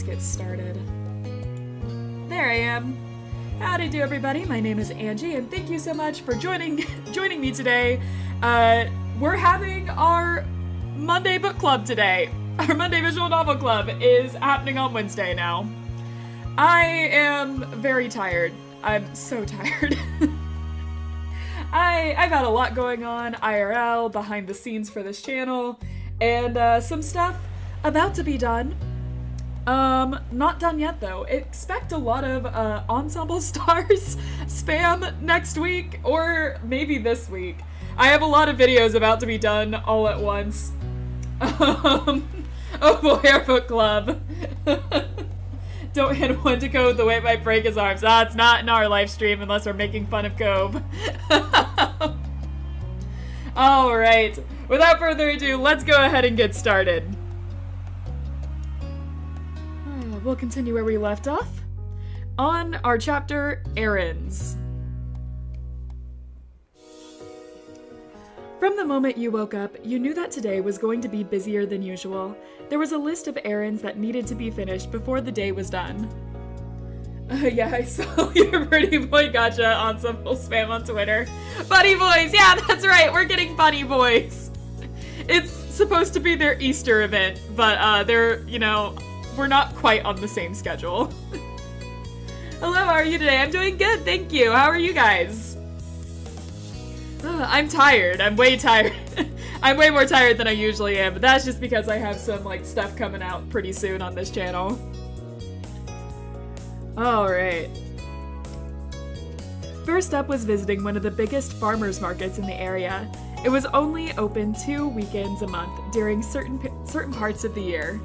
let's get started. There I am. Howdy do everybody, my name is Angie, and thank you so much for joining me today. We're having our Monday book club today. Our Monday visual novel club is happening on Wednesday now. I am very tired. I'm so tired. I've had a lot going on, IRL, behind the scenes for this channel, and some stuff about to be done. Not done yet though. Expect a lot of Ensemble Stars spam next week, or maybe this week. I have a lot of videos about to be done all at once. Oh boy, our book club. Don't hit one to Cove, the way it might break his arms. It's not in our live stream unless we're making fun of Cove. Alright, without further ado, let's go ahead and get started. We'll continue where we left off on our chapter, Errands. From the moment you woke up, you knew that today was going to be busier than usual. There was a list of errands that needed to be finished before the day was done. Yeah, I saw your Pretty Boy Gotcha ensemble spam on Twitter. Bunny Boys! Yeah, that's right, we're getting Bunny Boys! It's supposed to be their Easter event, but they're, we're not quite on the same schedule. Hello, how are you today? I'm doing good, thank you. How are you guys? I'm tired. I'm way tired. I'm way more tired than I usually am, but that's just because I have some, stuff coming out pretty soon on this channel. Alright. First up was visiting one of the biggest farmers markets in the area. It was only open 2 weekends a month during certain parts of the year.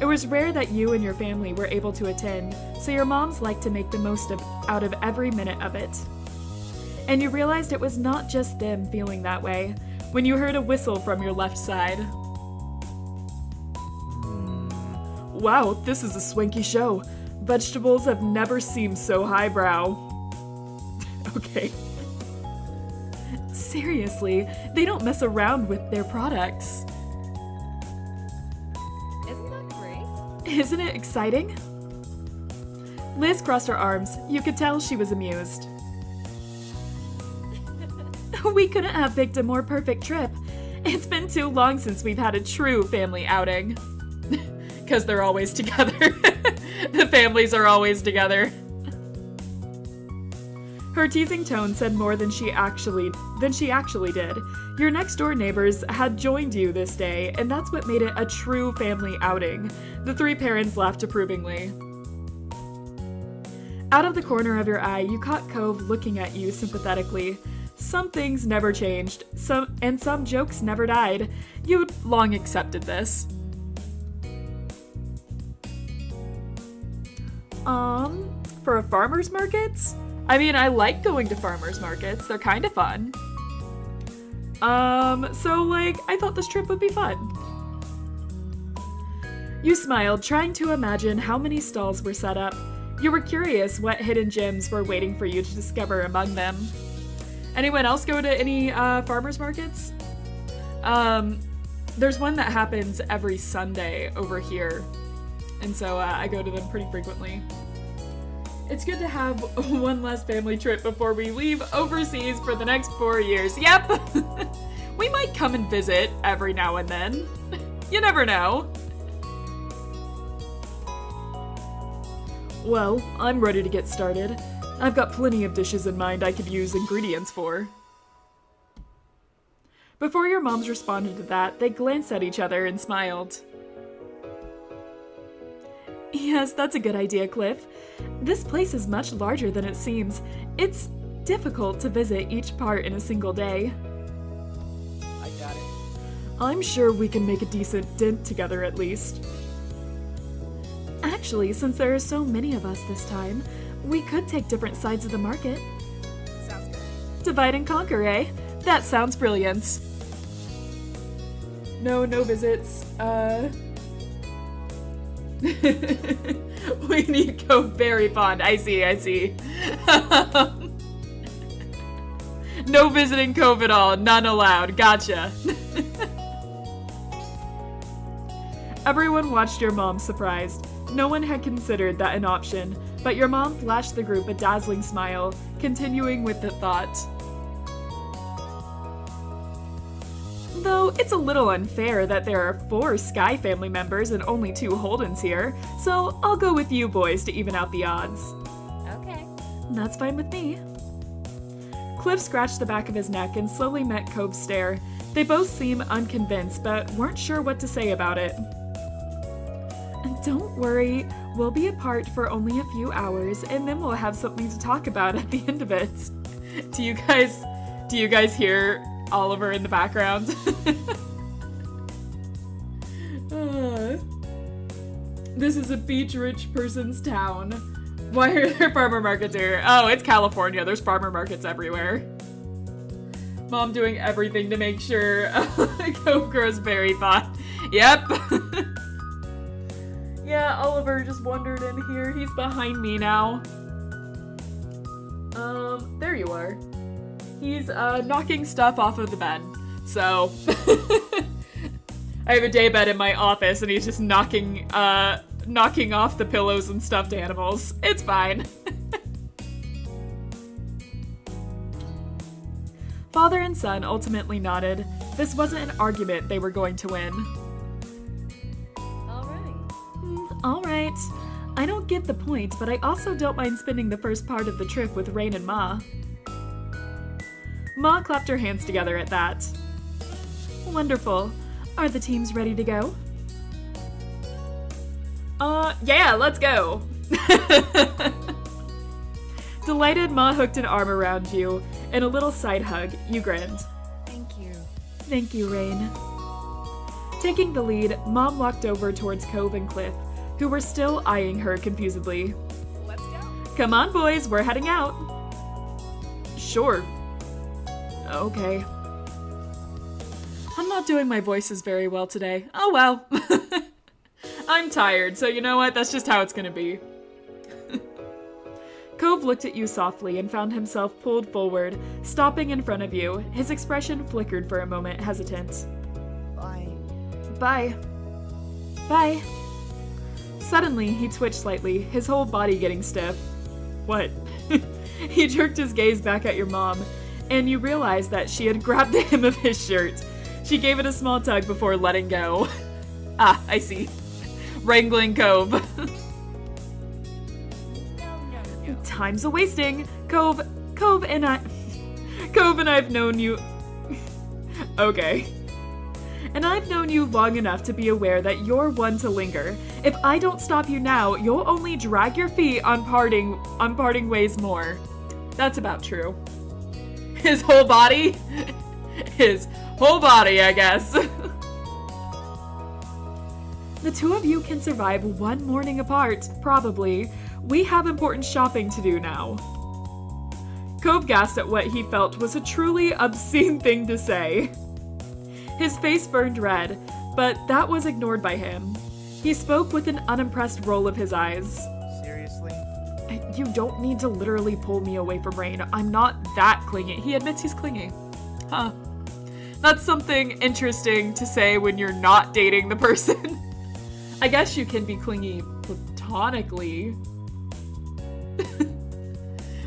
It was rare that you and your family were able to attend, so your moms liked to make the most out of every minute of it. And you realized it was not just them feeling that way when you heard a whistle from your left side. Wow, this is a swanky show. Vegetables have never seemed so highbrow. Okay. Seriously, they don't mess around with their products. Isn't that great? Isn't it exciting? Liz crossed her arms. You could tell she was amused. We couldn't have picked a more perfect trip. It's been too long since we've had a true family outing. Because they're always together. The families are always together. Her teasing tone said more than she actually did. Your next door neighbors had joined you this day, and that's what made it a true family outing. The 3 parents laughed approvingly. Out of the corner of your eye, you caught Cove looking at you sympathetically. Some things never changed, some jokes never died. You'd long accepted this. For a farmer's markets? I mean, I like going to farmer's markets. They're kind of fun. I thought this trip would be fun. You smiled, trying to imagine how many stalls were set up. You were curious what hidden gems were waiting for you to discover among them. Anyone else go to any farmers markets? There's one that happens every Sunday over here, and so I go to them pretty frequently. It's good to have one last family trip before we leave overseas for the next 4 years. Yep! We might come and visit every now and then. You never know. Well, I'm ready to get started. I've got plenty of dishes in mind I could use ingredients for. Before your moms responded to that, they glanced at each other and smiled. Yes, that's a good idea, Cliff. This place is much larger than it seems. It's difficult to visit each part in a single day. I got it. I'm sure we can make a decent dent together at least. Actually, since there are so many of us this time, we could take different sides of the market. Sounds good. Divide and conquer, eh? That sounds brilliant. No visits. We need to go very fond. I see. No visiting Cove at all. None allowed. Gotcha. Everyone watched your mom surprised. No one had considered that an option, but your mom flashed the group a dazzling smile, continuing with the thought. Though it's a little unfair that there are 4 Sky family members and only 2 Holdens here, so I'll go with you boys to even out the odds. Okay. That's fine with me. Cliff scratched the back of his neck and slowly met Cove's stare. They both seemed unconvinced, but weren't sure what to say about it. Don't worry, we'll be apart for only a few hours, and then we'll have something to talk about at the end of it. Do you guys hear Oliver in the background? This is a beach-rich person's town. Why are there farmer markets here? Oh, it's California. There's farmer markets everywhere. Mom doing everything to make sure Cove grows berry thought. Yep. Yeah, Oliver just wandered in here. He's behind me now. There you are. He's, knocking stuff off of the bed. So, I have a daybed in my office and he's just knocking off the pillows and stuffed animals. It's fine. Father and son ultimately nodded. This wasn't an argument they were going to win. Alright. I don't get the point, but I also don't mind spending the first part of the trip with Rain and Ma. Ma clapped her hands together at that. Wonderful. Are the teams ready to go? Yeah, let's go! Delighted, Ma hooked an arm around you. In a little side hug, you grinned. Thank you. Thank you, Rain. Taking the lead, Mom walked over towards Cove and Cliff, who were still eyeing her confusedly. Let's go. Come on, boys, we're heading out. Sure. Okay. I'm not doing my voices very well today. Oh well. I'm tired, so you know what? That's just how it's gonna be. Cove looked at you softly and found himself pulled forward, stopping in front of you. His expression flickered for a moment, hesitant. Bye. Bye. Bye. Suddenly, he twitched slightly, his whole body getting stiff. What? He jerked his gaze back at your mom, and you realized that she had grabbed the hem of his shirt. She gave it a small tug before letting go. Ah, I see. Wrangling Cove. No. Time's a-wasting. Cove and I've known you... Okay. And I've known you long enough to be aware that you're one to linger. If I don't stop you now, you'll only drag your feet on parting ways more. That's about true. His whole body? His whole body, I guess. The two of you can survive one morning apart, probably. We have important shopping to do now. Cove gasped at what he felt was a truly obscene thing to say. His face burned red, but that was ignored by him. He spoke with an unimpressed roll of his eyes. Seriously? You don't need to literally pull me away from Rain. I'm not that clingy. He admits he's clingy. Huh. That's something interesting to say when you're not dating the person. I guess you can be clingy platonically.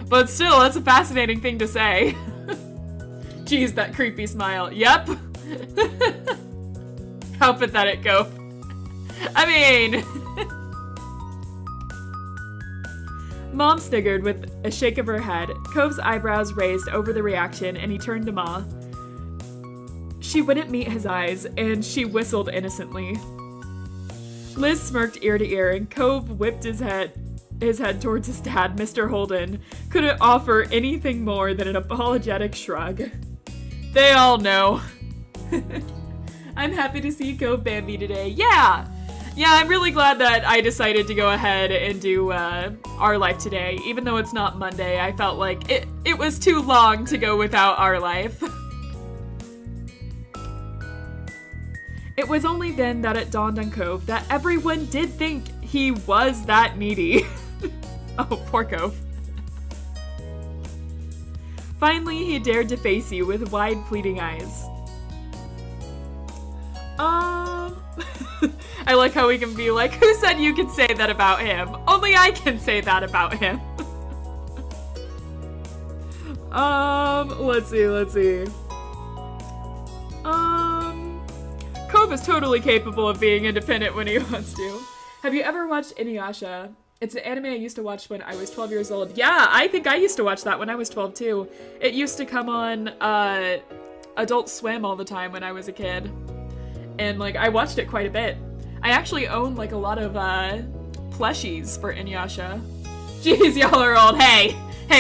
But still, that's a fascinating thing to say. Jeez, that creepy smile. Yep. How pathetic, Cove. I mean... Mom sniggered with a shake of her head. Cove's eyebrows raised over the reaction, and he turned to Ma. She wouldn't meet his eyes, and she whistled innocently. Liz smirked ear to ear, and Cove whipped his head towards his dad, Mr. Holden, couldn't offer anything more than an apologetic shrug. They all know. I'm happy to see Cove Bambi today. Yeah, I'm really glad that I decided to go ahead and do Our Life today. Even though it's not Monday, I felt like it was too long to go without Our Life. It was only then that it dawned on Cove that everyone did think he was that needy. Oh, poor Cove. Finally, he dared to face you with wide, pleading eyes. I like how we can be like, who said you could say that about him? Only I can say that about him. Let's see. Cove is totally capable of being independent when he wants to. Have you ever watched Inuyasha? It's an anime I used to watch when I was 12 years old. Yeah, I think I used to watch that when I was 12 too. It used to come on Adult Swim all the time when I was a kid. And like, I watched it quite a bit. I actually own like a lot of plushies for Inuyasha. Jeez, y'all are old. Hey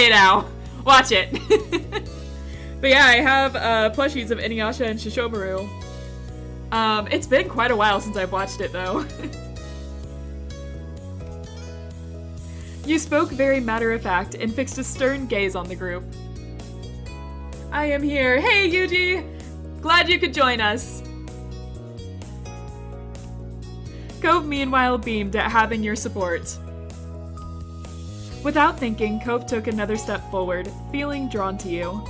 now, watch it. But yeah, I have plushies of Inuyasha and Shishomaru. It's been quite a while since I've watched it though. You spoke very matter-of-fact and fixed a stern gaze on the group. I am here. Hey, Yuji! Glad you could join us. Cove meanwhile beamed at having your support. Without thinking, Cove took another step forward, feeling drawn to you.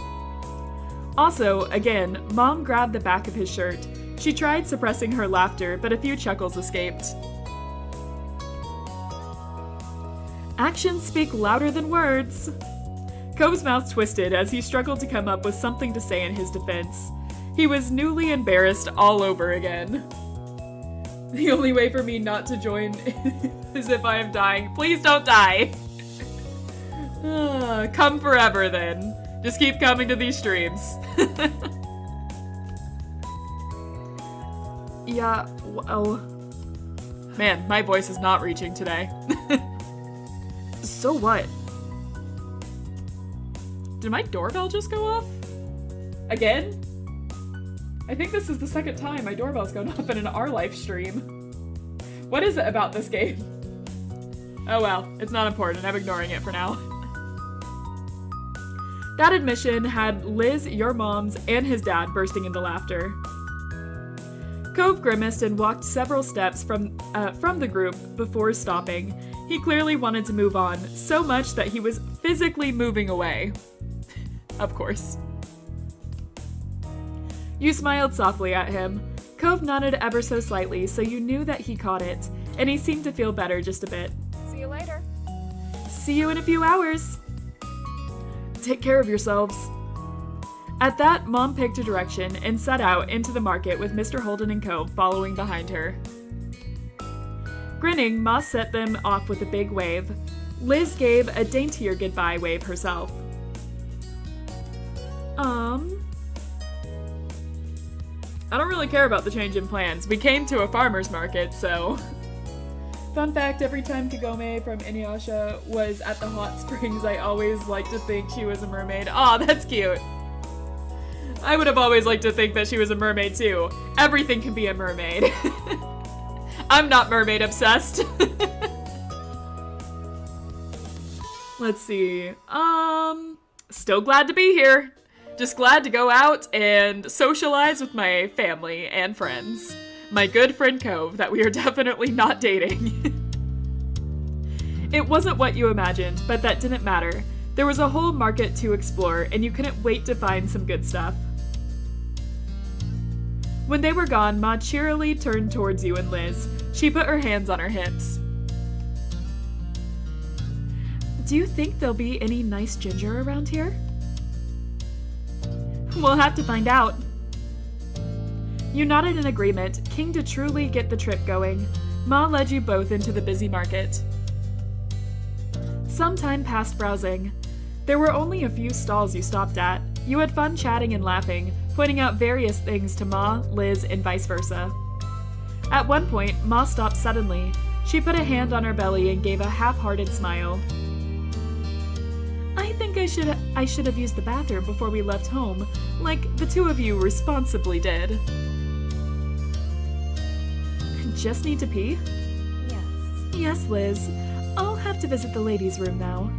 Also, again, Mom grabbed the back of his shirt. She tried suppressing her laughter, but a few chuckles escaped. Actions speak louder than words. Cove's mouth twisted as he struggled to come up with something to say in his defense. He was newly embarrassed all over again. The only way for me not to join is if I am dying. Please don't die. Come forever then. Just keep coming to these streams. Yeah, well... Man, my voice is not reaching today. So what? Did my doorbell just go off? Again? I think this is the second time my doorbell's gone off in an R Life stream. What is it about this game? Oh well, it's not important. I'm ignoring it for now. That admission had Liz, your mom's, and his dad bursting into laughter. Cove grimaced and walked several steps from the group before stopping. He clearly wanted to move on, so much that he was physically moving away. Of course. You smiled softly at him. Cove nodded ever so slightly, so you knew that he caught it, and he seemed to feel better just a bit. See you later. See you in a few hours. Take care of yourselves. At that, Mom picked a direction and set out into the market with Mr. Holden and Cove following behind her. Grinning, Ma set them off with a big wave. Liz gave a daintier goodbye wave herself. I don't really care about the change in plans. We came to a farmer's market, so... Fun fact, every time Kagome from Inuyasha was at the hot springs, I always liked to think she was a mermaid. Aw, that's cute. I would have always liked to think that she was a mermaid too. Everything can be a mermaid. I'm not mermaid obsessed. Let's see. Still glad to be here. Just glad to go out and socialize with my family and friends. My good friend Cove, that we are definitely not dating. It wasn't what you imagined, but that didn't matter. There was a whole market to explore, and you couldn't wait to find some good stuff. When they were gone, Ma cheerily turned towards you and Liz. She put her hands on her hips. Do you think there'll be any nice ginger around here? We'll have to find out. You nodded in agreement, keen to truly get the trip going. Ma led you both into the busy market. Some time passed browsing. There were only a few stalls you stopped at. You had fun chatting and laughing, pointing out various things to Ma, Liz, and vice versa. At one point, Ma stopped suddenly. She put a hand on her belly and gave a half-hearted smile. I think I should have used the bathroom before we left home, like the two of you responsibly did. Just need to pee? Yes. Yes, Liz. I'll have to visit the ladies' room now.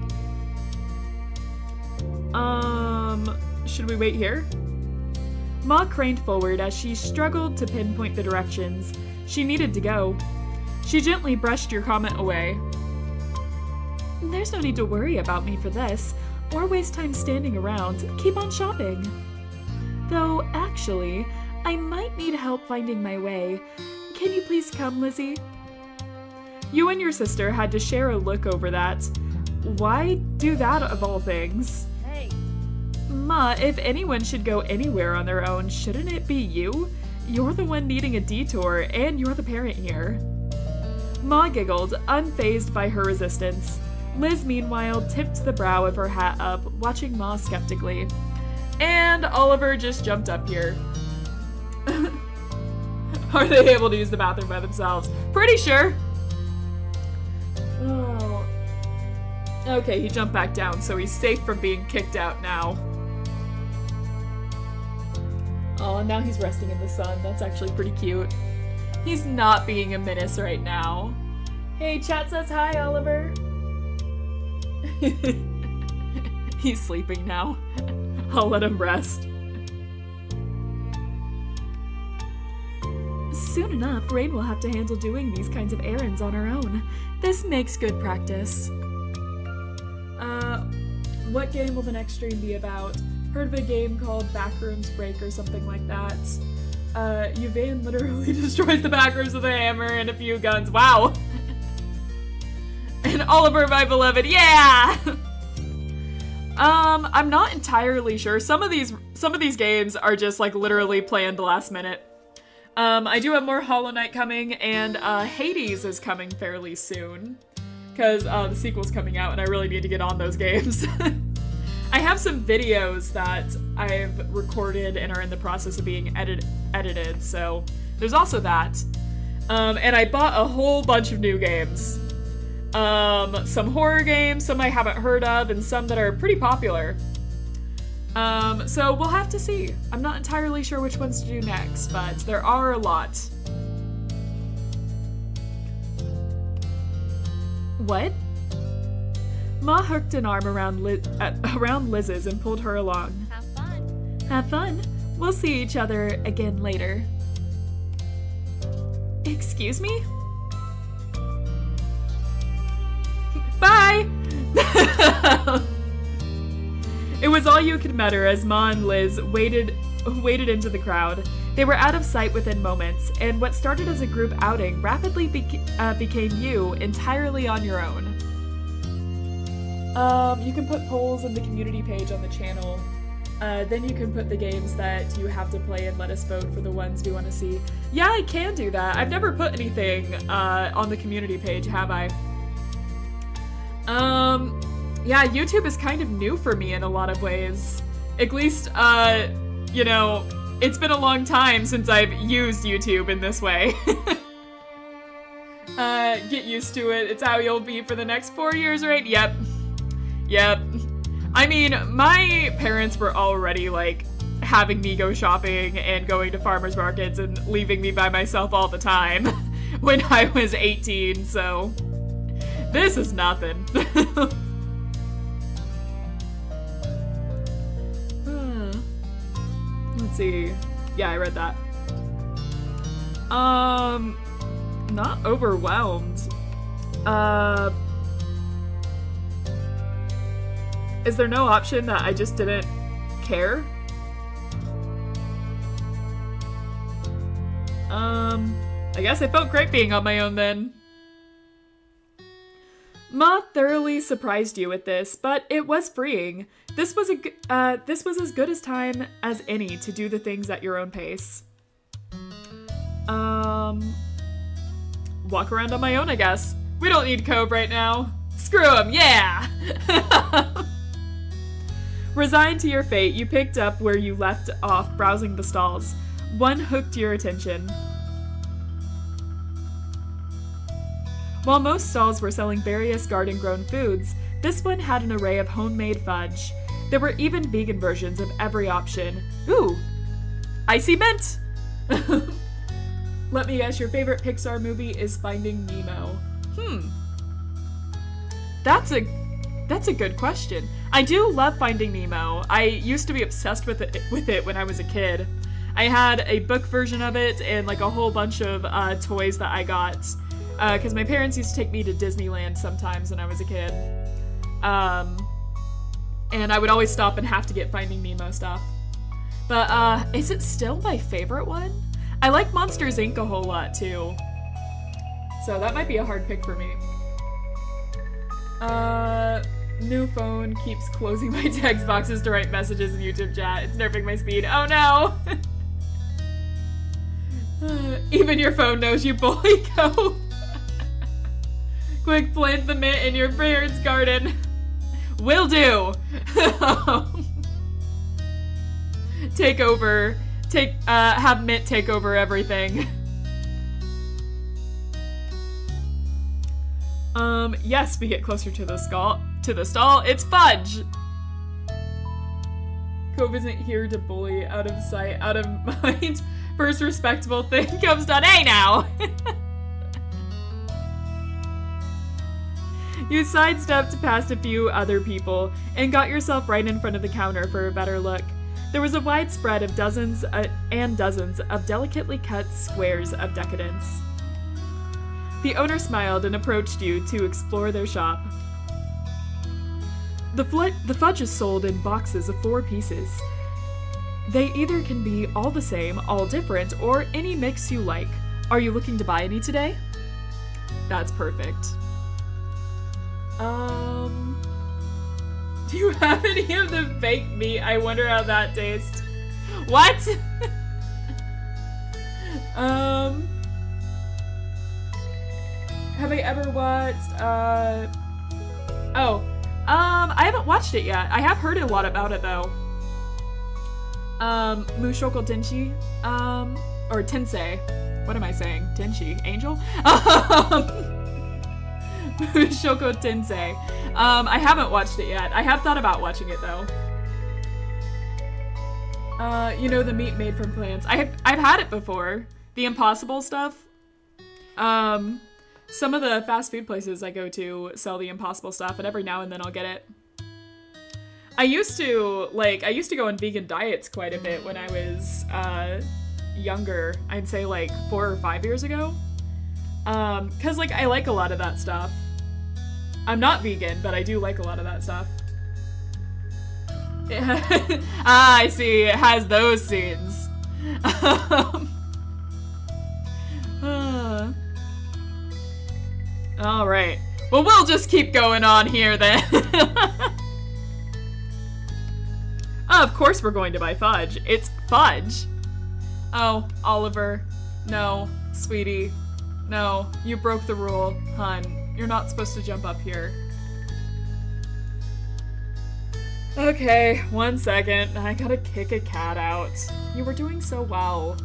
Should we wait here? Ma craned forward as she struggled to pinpoint the directions. She needed to go. She gently brushed your comment away. There's no need to worry about me for this, or waste time standing around. Keep on shopping. Though, actually, I might need help finding my way. Can you please come, Lizzie? You and your sister had to share a look over that. Why do that of all things? Hey. Ma, if anyone should go anywhere on their own, shouldn't it be you? You're the one needing a detour, and you're the parent here. Ma giggled, unfazed by her resistance. Liz, meanwhile, tipped the brow of her hat up, watching Ma skeptically. And Oliver just jumped up here. Are they able to use the bathroom by themselves? Pretty sure. Oh. Okay, he jumped back down, so he's safe from being kicked out now. Oh, and now he's resting in the sun. That's actually pretty cute. He's not being a menace right now. Hey, chat says hi, Oliver. He's sleeping now. I'll let him rest. Soon enough, Rain will have to handle doing these kinds of errands on her own. This makes good practice. What game will the next stream be about? Heard of a game called Backrooms Break or something like that. Yvain literally destroys the backrooms with a hammer and a few guns. Wow! And Oliver, my beloved, yeah! I'm not entirely sure. Some of these games are just like literally planned last minute. I do have more Hollow Knight coming, and Hades is coming fairly soon. Because the sequel's coming out, and I really need to get on those games. I have some videos that I've recorded and are in the process of being edited, so there's also that. And I bought a whole bunch of new games. Some horror games, some I haven't heard of, and some that are pretty popular. So we'll have to see. I'm not entirely sure which ones to do next, but there are a lot. What? Ma hooked an arm around Liz's and pulled her along. Have fun. Have fun. We'll see each other again later. Excuse me? Bye! It was all you could mutter as Ma and Liz waded into the crowd. They were out of sight within moments, and what started as a group outing rapidly became you entirely on your own. You can put polls in the community page on the channel. Then you can put the games that you have to play and let us vote for the ones we want to see. Yeah, I can do that. I've never put anything on the community page, have I? Yeah, YouTube is kind of new for me in a lot of ways. At least, you know, it's been a long time since I've used YouTube in this way. Get used to it. It's how you'll be for the next 4 years, right? Yep. Yep. I mean, my parents were already, like, having me go shopping and going to farmers markets and leaving me by myself all the time when I was 18, so this is nothing. Let's see. Yeah, I read that. Not overwhelmed. Is there no option that I just didn't care? I guess I felt great being on my own then. Ma thoroughly surprised you with this, but it was freeing. This was as good a time as any to do the things at your own pace. Walk around on my own, I guess. We don't need Cove right now. Screw him, yeah! Resigned to your fate, you picked up where you left off browsing the stalls. One hooked your attention. While most stalls were selling various garden-grown foods, this one had an array of homemade fudge. There were even vegan versions of every option. Ooh! Icy mint! Let me guess, your favorite Pixar movie is Finding Nemo. That's a good question. I do love Finding Nemo. I used to be obsessed with it when I was a kid. I had a book version of it and like a whole bunch of toys that I got. Because my parents used to take me to Disneyland sometimes when I was a kid. And I would always stop and have to get Finding Nemo stuff. But is it still my favorite one? I like Monsters Inc. a whole lot too. So that might be a hard pick for me. New phone keeps closing my text boxes to write messages in YouTube chat. It's nerfing my speed. Oh no! Even your phone knows you, bully. Cove. Quick, plant the mint in your parents' garden. Will do. Take over. Have mint take over everything. Yes, we get closer to the stall. It's Fudge. Cove isn't here to bully. Out of sight, out of mind. First respectable thing comes done. Hey now! You sidestepped past a few other people and got yourself right in front of the counter for a better look. There was a wide spread of dozens and dozens of delicately cut squares of decadence. The owner smiled and approached you to explore their shop. The fudge is sold in boxes of 4 pieces. They either can be all the same, all different, or any mix you like. Are you looking to buy any today? That's perfect. Do you have any of the fake meat? I wonder how that tastes. What? Have I ever watched, I haven't watched it yet. I have heard a lot about it though. Mushoko Tenshi, or Tensei. What am I saying? Tenshi? Angel? Mushoko Tensei. I haven't watched it yet. I have thought about watching it though. You know, the meat made from plants. I've had it before. The Impossible stuff. Some of the fast food places I go to sell the Impossible stuff, and every now and then I'll get it. I used to go on vegan diets quite a bit when I was younger. I'd say like 4 or 5 years ago. 'Cause like I like a lot of that stuff. I'm not vegan, but I do like a lot of that stuff. I see. It has those scenes. All right. Well, we'll just keep going on here then. Of course we're going to buy fudge. It's fudge. Oh, Oliver. No, sweetie. No, you broke the rule, hun. You're not supposed to jump up here. Okay, 1 second. I gotta kick a cat out. You were doing so well.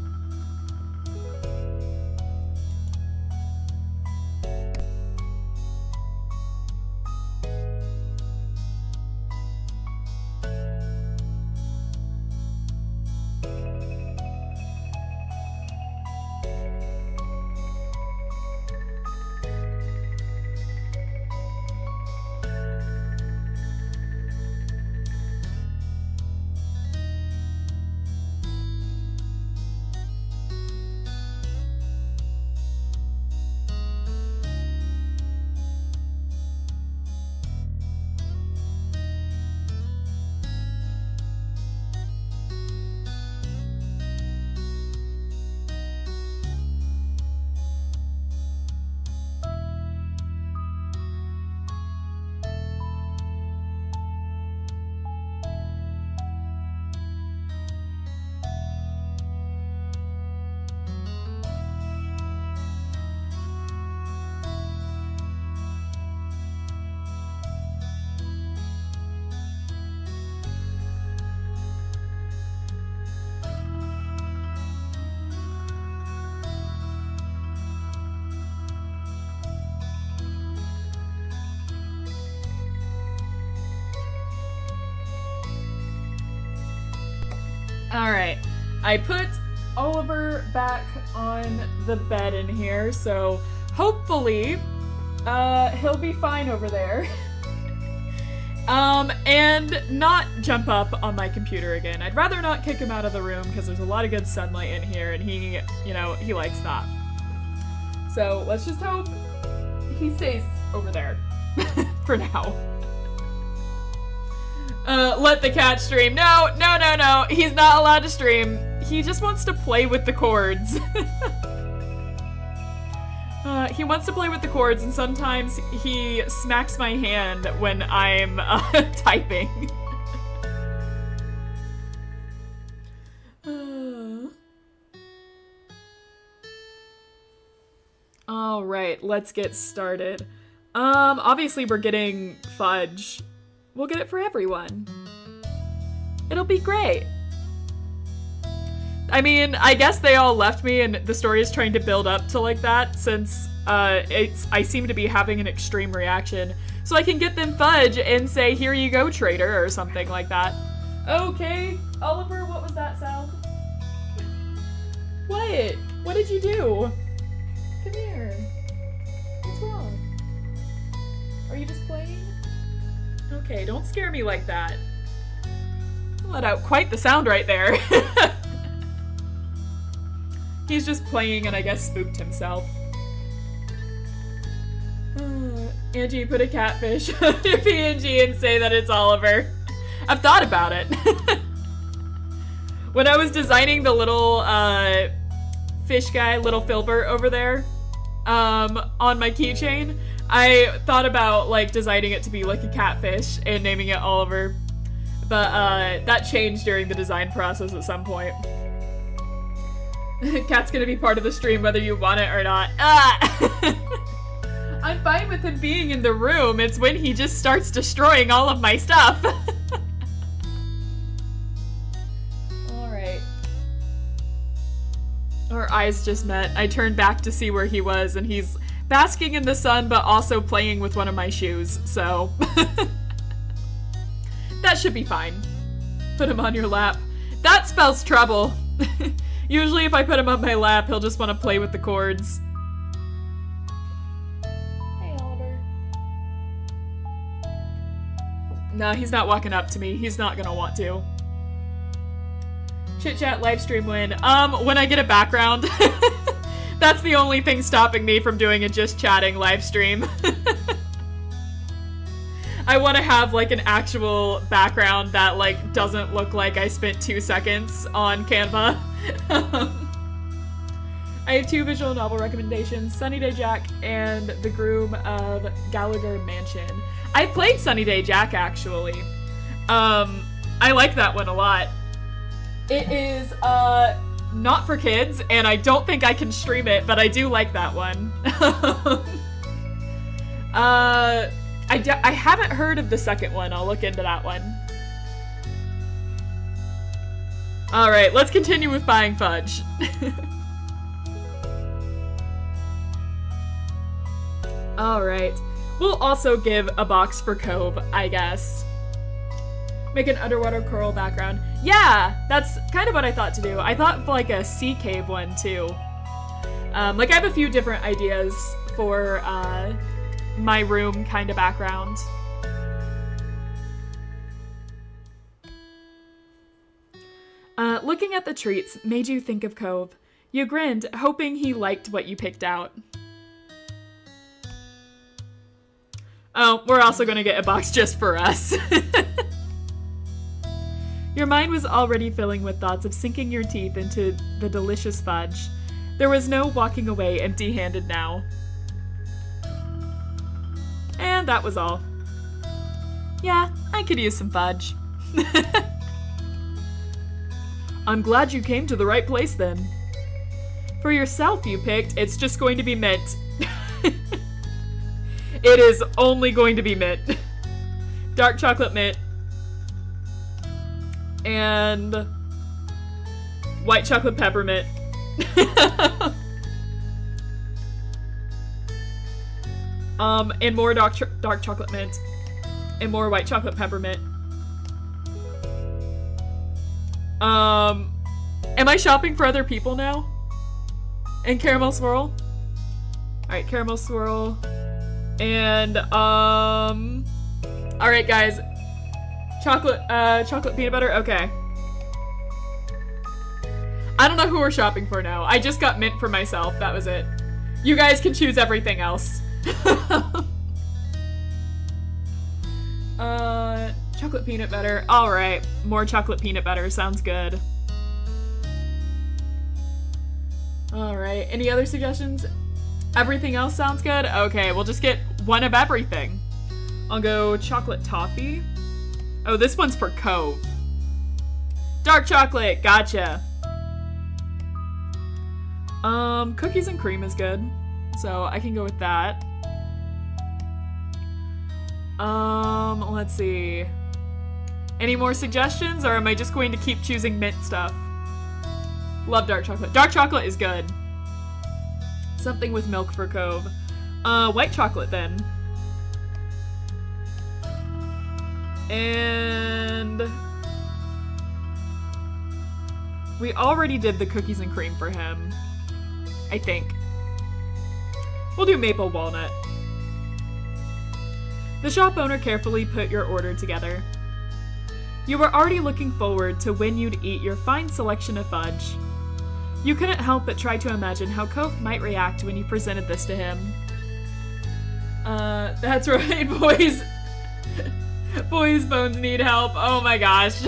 Alright, I put Oliver back on the bed in here, so hopefully he'll be fine over there. And not jump up on my computer again. I'd rather not kick him out of the room because there's a lot of good sunlight in here and he, you know, he likes that. So let's just hope he stays over there for now. Let the cat stream. No. He's not allowed to stream. he just wants to play with the chords. He wants to play with the chords, and sometimes he smacks my hand when I'm typing. All right, let's get started. Obviously we're getting fudge. We'll get it for everyone. It'll be great. I mean, I guess they all left me and the story is trying to build up to like that since I seem to be having an extreme reaction. So I can get them fudge and say, here you go, traitor, or something like that. Okay, Oliver, what was that sound? What? What did you do? Come here. What's wrong? Are you just playing? Okay, don't scare me like that. Let out quite the sound right there. He's just playing and I guess spooked himself. Angie, put a catfish on your PNG and say that it's Oliver. I've thought about it. When I was designing the little fish guy, little Filbert over there, on my keychain, I thought about like designing it to be like a catfish and naming it Oliver. But that changed during the design process at some point. Cat's gonna be part of the stream whether you want it or not. Ah! I'm fine with him being in the room. It's when he just starts destroying all of my stuff. Alright. Our eyes just met. I turned back to see where he was, and he's basking in the sun, but also playing with one of my shoes, so... That should be fine. Put him on your lap. That spells trouble. Usually if I put him on my lap, he'll just want to play with the chords. Hey, Oliver. No, he's not walking up to me. He's not gonna want to. Chit chat livestream win. When I get a background. That's the only thing stopping me from doing a just chatting livestream. I want to have like an actual background that like doesn't look like I spent 2 seconds on Canva. I have 2 visual novel recommendations, Sunny Day Jack and The Groom of Gallagher Mansion. I played Sunny Day Jack actually. I like that one a lot. It is not for kids and I don't think I can stream it, but I do like that one. I haven't heard of the second one. I'll look into that one. Alright, let's continue with buying fudge. Alright. We'll also give a box for Cove, I guess. Make an underwater coral background. Yeah! That's kind of what I thought to do. I thought like a sea cave one, too. Like, I have a few different ideas for, my room kind of background. Looking at the treats made you think of Cove. You grinned, hoping he liked what you picked out. Oh, we're also gonna get a box just for us. Your mind was already filling with thoughts of sinking your teeth into the delicious fudge. There was no walking away empty-handed now. And that was all. Yeah, I could use some fudge. I'm glad you came to the right place then. For yourself you picked, it's just going to be mint. It is only going to be mint. Dark chocolate mint. And white chocolate peppermint. And more dark chocolate mint. And more white chocolate peppermint. Am I shopping for other people now? And caramel swirl? Alright, caramel swirl. And, alright guys. Chocolate peanut butter? Okay. I don't know who we're shopping for now. I just got mint for myself. That was it. You guys can choose everything else. Chocolate peanut butter. Alright. More chocolate peanut butter. Sounds good. Alright, any other suggestions? Everything else sounds good? Okay, we'll just get one of everything. I'll go chocolate toffee. Oh, this one's for Cove. Dark chocolate, gotcha. Cookies and cream is good. So I can go with that. Let's see. Any more suggestions, or am I just going to keep choosing mint stuff? Love dark chocolate. Dark chocolate is good. Something with milk for Cove. White chocolate then. And we already did the cookies and cream for him, I think. We'll do maple walnut. The shop owner carefully put your order together. You were already looking forward to when you'd eat your fine selection of fudge. You couldn't help but try to imagine how Cove might react when you presented this to him. That's right, boys. Boys' bones need help. Oh my gosh.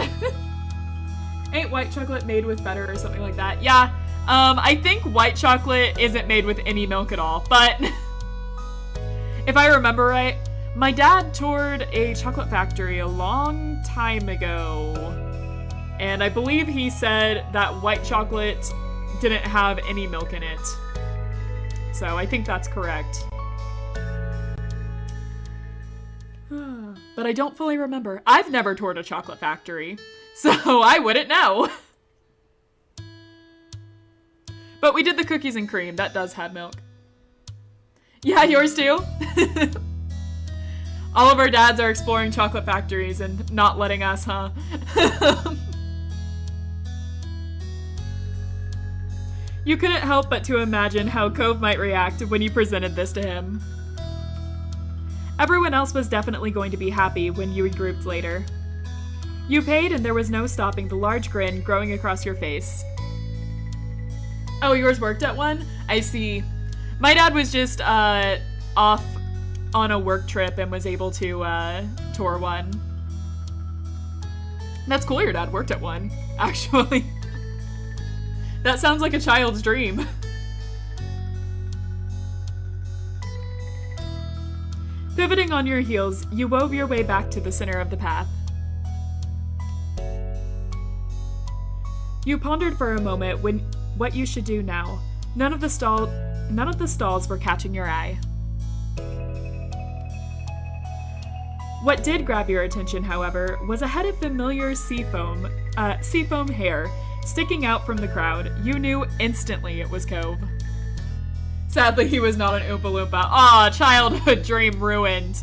Ain't white chocolate made with butter or something like that? Yeah, I think white chocolate isn't made with any milk at all, but if I remember right, my dad toured a chocolate factory a long time ago, and I believe he said that white chocolate didn't have any milk in it. So I think that's correct. But I don't fully remember. I've never toured a chocolate factory, so I wouldn't know. But we did the cookies and cream. That does have milk. Yeah, yours too? All of our dads are exploring chocolate factories and not letting us, huh? You couldn't help but to imagine how Cove might react when you presented this to him. Everyone else was definitely going to be happy when you regrouped later. You paid and there was no stopping the large grin growing across your face. Oh, yours worked at one? I see. My dad was just off on a work trip and was able to tour one. That's cool your dad worked at one, actually. That sounds like a child's dream. Pivoting on your heels, you wove your way back to the center of the path. You pondered for a moment what you should do now. None of the stalls were catching your eye. What did grab your attention, however, was a head of familiar seafoam hair sticking out from the crowd. You knew instantly it was Cove. Sadly, he was not an Oompa Loompa. Aw, childhood dream ruined.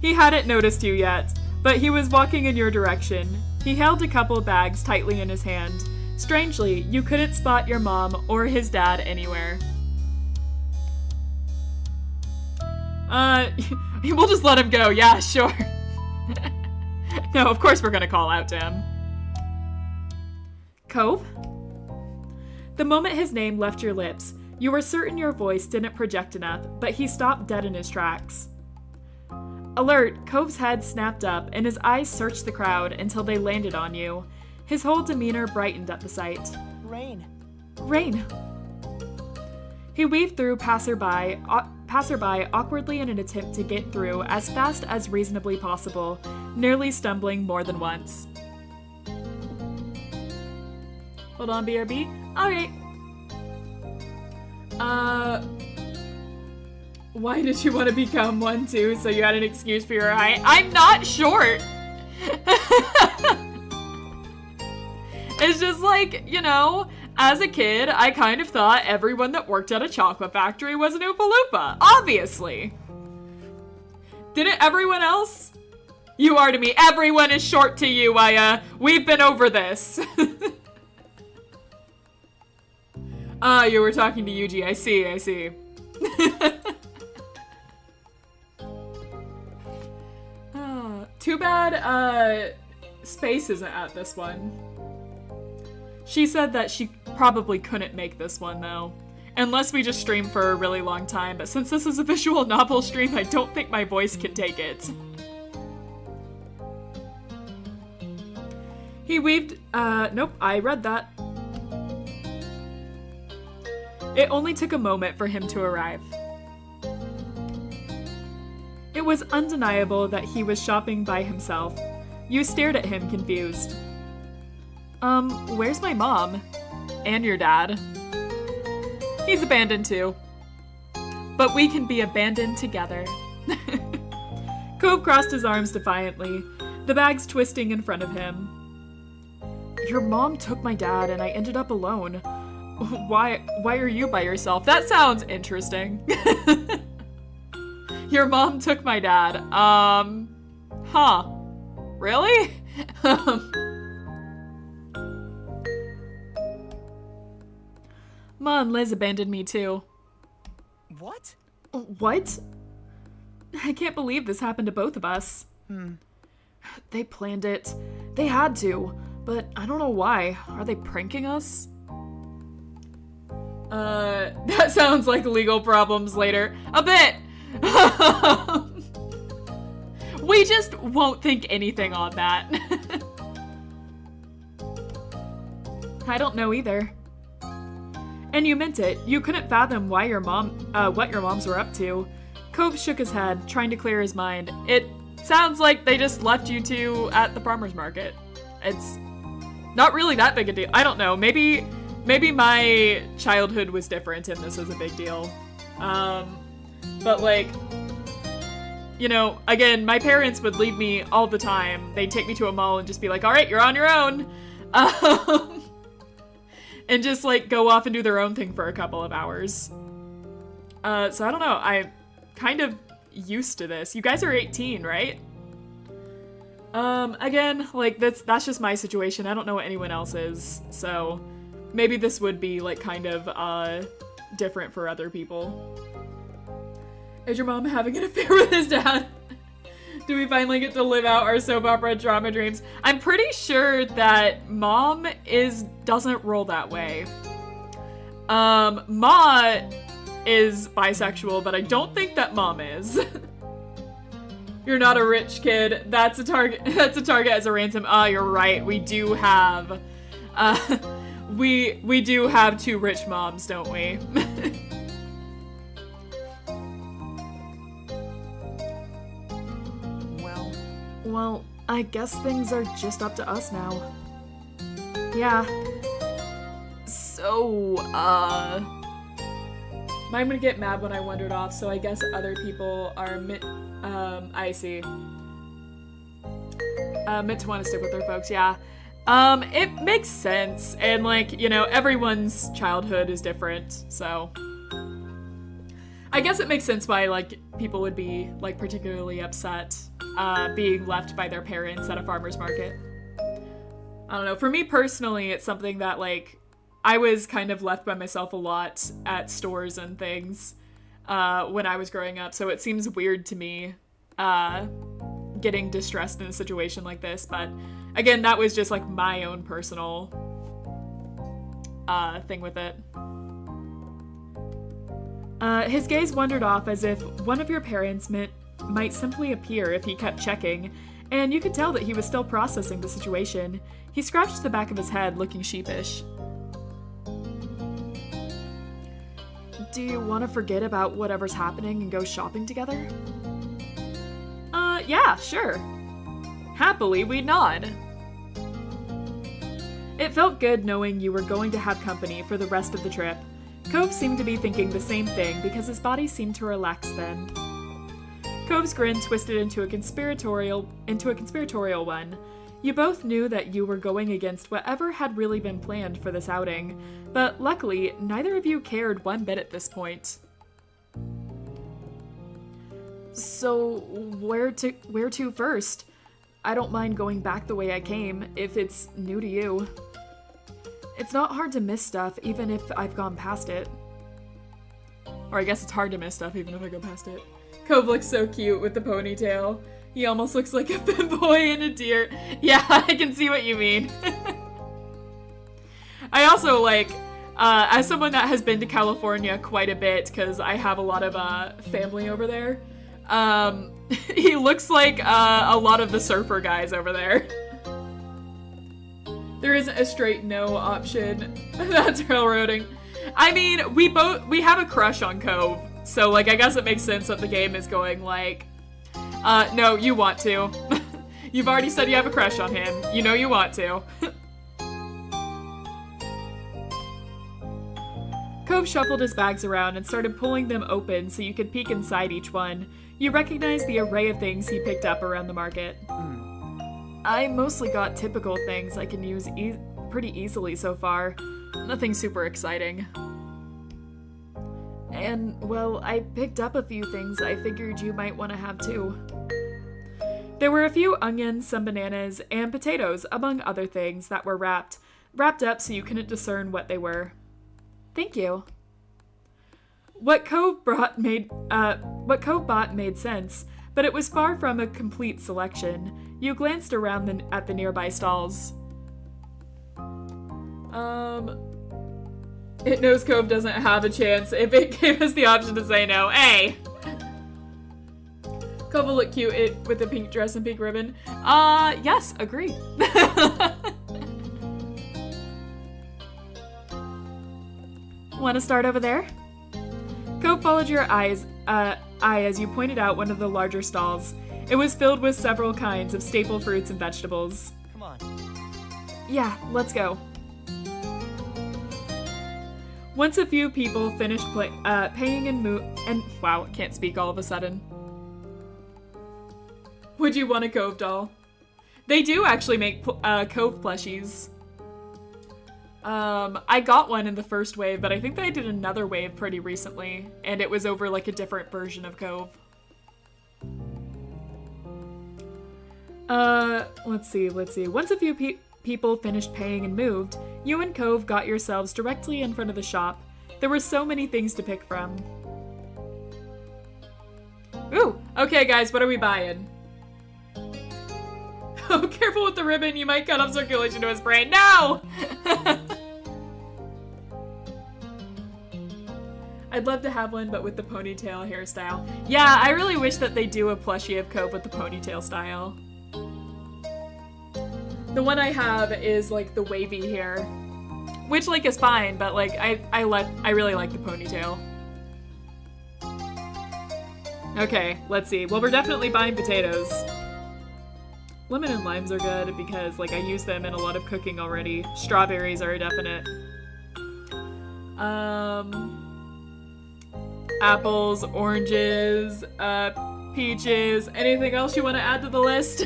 He hadn't noticed you yet, but he was walking in your direction. He held a couple bags tightly in his hand. Strangely, you couldn't spot your mom or his dad anywhere. We'll just let him go. Yeah, sure. No, of course we're gonna call out to him. Cove? The moment his name left your lips, you were certain your voice didn't project enough, but he stopped dead in his tracks. Alert, Cove's head snapped up, and his eyes searched the crowd until they landed on you. His whole demeanor brightened at the sight. Rain. Rain. He weaved through passerby awkwardly in an attempt to get through as fast as reasonably possible, nearly stumbling more than once. Hold on, BRB. Alright. Why did you want to become one too? So you had an excuse for your height? I'm not short! It's just like, you know, as a kid, I kind of thought everyone that worked at a chocolate factory was an Oompa Loompa. Obviously. Didn't everyone else? You are to me. Everyone is short to you, Aya. We've been over this. You were talking to Yuji. I see. Too bad, Space isn't at this one. She said that she probably couldn't make this one, though. Unless we just stream for a really long time, but since this is a visual novel stream, I don't think my voice can take it. He weaved, nope, I read that. It only took a moment for him to arrive. It was undeniable that he was shopping by himself. You stared at him confused. Where's my mom? And your dad? He's abandoned too. But we can be abandoned together. Cove crossed his arms defiantly, the bags twisting in front of him. Your mom took my dad and I ended up alone. Why are you by yourself? That sounds interesting. Your mom took my dad. Huh. Really? Ma and Liz abandoned me too. What? What? I can't believe this happened to both of us. They planned it. They had to, but I don't know why. Are they pranking us? That sounds like legal problems later. A bit! We just won't think anything on that. I don't know either. And you meant it. You couldn't fathom why your mom, what your moms were up to. Cove shook his head, trying to clear his mind. It sounds like they just left you two at the farmer's market. It's not really that big a deal. I don't know. Maybe my childhood was different and this is a big deal. But like, you know, again, my parents would leave me all the time. They'd take me to a mall and just be like, all right, you're on your own. And just like go off and do their own thing for a couple of hours. So I don't know. I'm kind of used to this. You guys are 18, right? Again, like that's just my situation. I don't know what anyone else is. So maybe this would be like kind of different for other people. Is your mom having an affair with his dad? Do we finally get to live out our soap opera drama dreams? I'm pretty sure that mom doesn't roll that way. Ma is bisexual, but I don't think that mom is. You're not a rich kid. That's a target. That's a target as a ransom. You're right. We do have, we do have two rich moms, don't we? Well, I guess things are just up to us now. Yeah. So, I'm gonna get mad when I wandered off, so I guess other people are I see. Meant to want to stick with their folks, yeah. It makes sense, and like, you know, everyone's childhood is different, so. I guess it makes sense why, like, people would be, like, particularly upset being left by their parents at a farmer's market. I don't know. For me personally, it's something that, like, I was kind of left by myself a lot at stores and things when I was growing up, so it seems weird to me getting distressed in a situation like this, but again, that was just, like, my own personal thing with it. His gaze wandered off as if one of your parents might simply appear if he kept checking, and you could tell that he was still processing the situation. He scratched the back of his head, looking sheepish. Do you want to forget about whatever's happening and go shopping together? Yeah, sure. Happily, we nod. It felt good knowing you were going to have company for the rest of the trip. Cove seemed to be thinking the same thing because his body seemed to relax then. Cove's grin twisted into a conspiratorial one. You both knew that you were going against whatever had really been planned for this outing, but luckily, neither of you cared one bit at this point. So, where to first? I don't mind going back the way I came, if it's new to you. It's not hard to miss stuff, even if I've gone past it. Or I guess it's hard to miss stuff, even if I go past it. Cove looks so cute with the ponytail. He almost looks like a femboy in a deer. Yeah, I can see what you mean. I also, like, as someone that has been to California quite a bit, because I have a lot of family over there, he looks like a lot of the surfer guys over there. There isn't a straight no option. That's railroading. I mean, we have a crush on Cove, so like I guess it makes sense that the game is going like, no, you want to. You've already said you have a crush on him. You know you want to. Cove shuffled his bags around and started pulling them open so you could peek inside each one. You recognized the array of things he picked up around the market. I mostly got typical things I can use pretty easily so far. Nothing super exciting. And, well, I picked up a few things I figured you might want to have too. There were a few onions, some bananas, and potatoes, among other things that were wrapped up so you couldn't discern what they were. Thank you. What Cove bought made sense, but it was far from a complete selection. You glanced around at the nearby stalls. It knows Cove doesn't have a chance if it gave us the option to say no. Hey! Cove will look cute with a pink dress and pink ribbon. Yes, agree. Want to start over there? Cove followed your eye as you pointed out one of the larger stalls. It was filled with several kinds of staple fruits and vegetables. Come on. Yeah, let's go. Once a few people finished paying and wow, can't speak all of a sudden. Would you want a Cove doll? They do actually make Cove plushies. I got one in the first wave, but I think they did another wave pretty recently, and it was over like a different version of Cove. Let's see. Once a few people finished paying and moved, you and Cove got yourselves directly in front of the shop. There were so many things to pick from. Ooh, okay guys, what are we buying? Oh, careful with the ribbon, you might cut off circulation to his brain. No! I'd love to have one, but with the ponytail hairstyle. Yeah, I really wish that they do a plushie of Cove with the ponytail style. The one I have is like the wavy hair, which like is fine, but like I really like the ponytail. Okay, let's see. Well, we're definitely buying potatoes. Lemon and limes are good because like I use them in a lot of cooking already. Strawberries are a definite. Apples, oranges, peaches. Anything else you want to add to the list?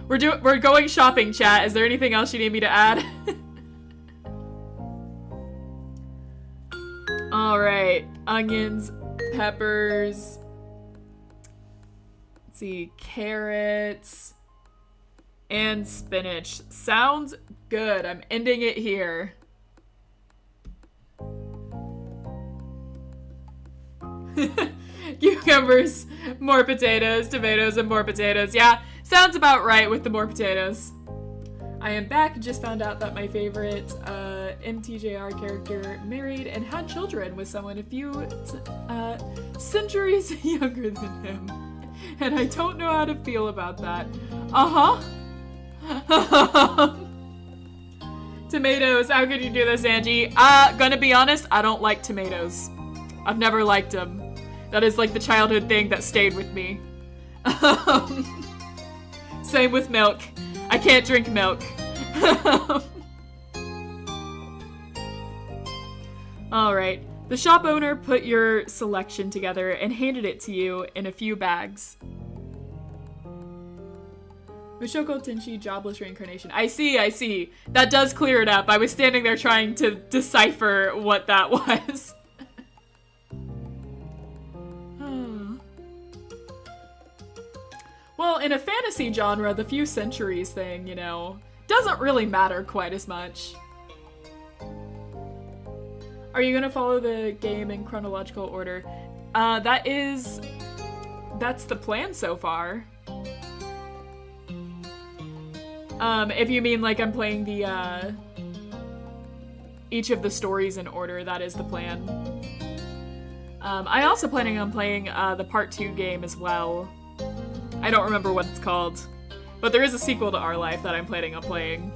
We're going shopping, chat. Is there anything else you need me to add? All right, onions, peppers. Let's see, carrots and spinach. Sounds good. I'm ending it here. Cucumbers, more potatoes, tomatoes, and more potatoes. Yeah, sounds about right with the more potatoes. I am back. Just found out that my favorite MTJR character married and had children with someone a few centuries younger than him. And I don't know how to feel about that. Tomatoes. How could you do this, Angie? Gonna be honest, I don't like tomatoes. I've never liked them. That is like the childhood thing that stayed with me. Same with milk. I can't drink milk. Alright. The shop owner put your selection together and handed it to you in a few bags. Mushoko Tenshi, jobless reincarnation. I see. That does clear it up. I was standing there trying to decipher what that was. Well, in a fantasy genre, the few centuries thing, you know, doesn't really matter quite as much. Are you gonna follow the game in chronological order? That's the plan so far. If you mean like I'm playing the, each of the stories in order, that is the plan. I also planning on playing, the part 2 game as well. I don't remember what it's called, but there is a sequel to Our Life that I'm planning on playing.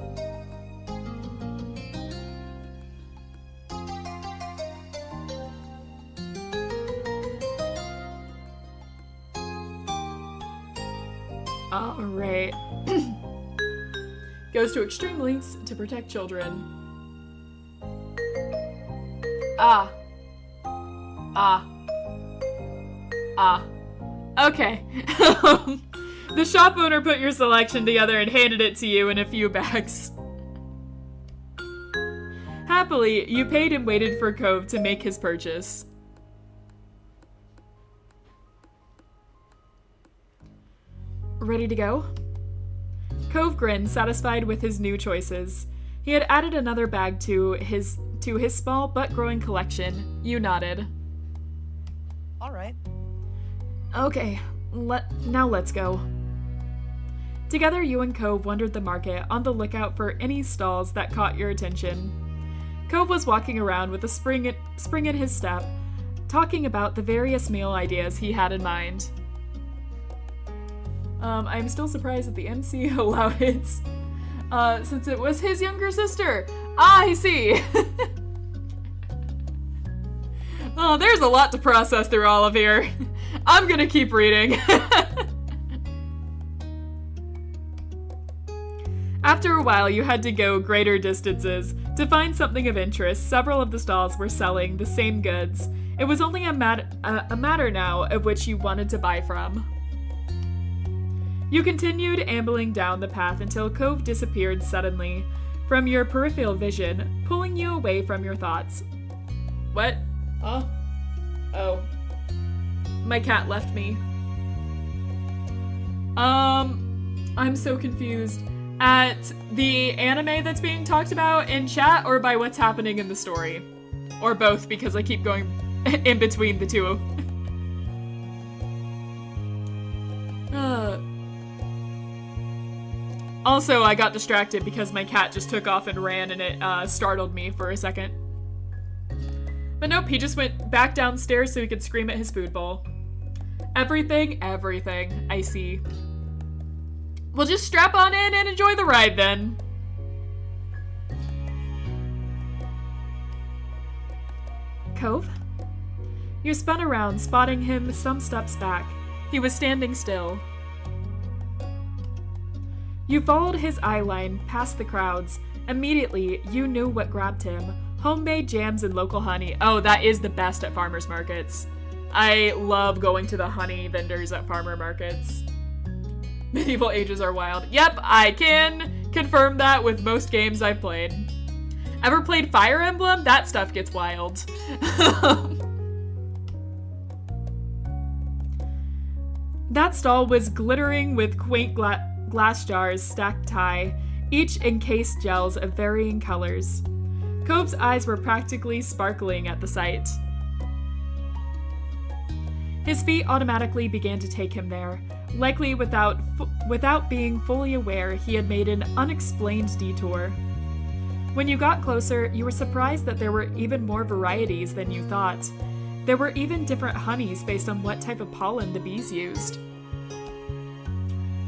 Alright. Goes to extreme lengths to protect children. Okay. The shop owner put your selection together and handed it to you in a few bags. Happily, you paid and waited for Cove to make his purchase. Ready to go? Cove grinned, satisfied with his new choices. He had added another bag to his small but growing collection. You nodded. All right. Okay, now let's go. Together, you and Cove wandered the market, on the lookout for any stalls that caught your attention. Cove was walking around with a spring in his step, talking about the various meal ideas he had in mind. I'm still surprised that the MC allowed it, since it was his younger sister. I see! Oh, there's a lot to process through all of here. I'm gonna keep reading. After a while, you had to go greater distances to find something of interest. Several of the stalls were selling the same goods. It was only a matter now of which you wanted to buy from. You continued ambling down the path until Cove disappeared suddenly from your peripheral vision, pulling you away from your thoughts. What? Huh? Oh. My cat left me. I'm so confused. At the anime that's being talked about in chat or by what's happening in the story? Or both, because I keep going in between the two. Also, I got distracted because my cat just took off and ran and it startled me for a second. But nope, he just went back downstairs so he could scream at his food bowl. Everything, I see. We'll just strap on in and enjoy the ride then. Cove? You spun around, spotting him some steps back. He was standing still. You followed his eye line past the crowds. Immediately, you knew what grabbed him. Homemade jams and local honey. Oh, that is the best at farmers markets. I love going to the honey vendors at farmer markets. Medieval ages are wild. Yep, I can confirm that with most games I've played. Ever played Fire Emblem? That stuff gets wild. That stall was glittering with quaint glass jars stacked high, each encased gels of varying colors. Cove's eyes were practically sparkling at the sight. His feet automatically began to take him there, likely without being fully aware he had made an unexplained detour. When you got closer, you were surprised that there were even more varieties than you thought. There were even different honeys based on what type of pollen the bees used.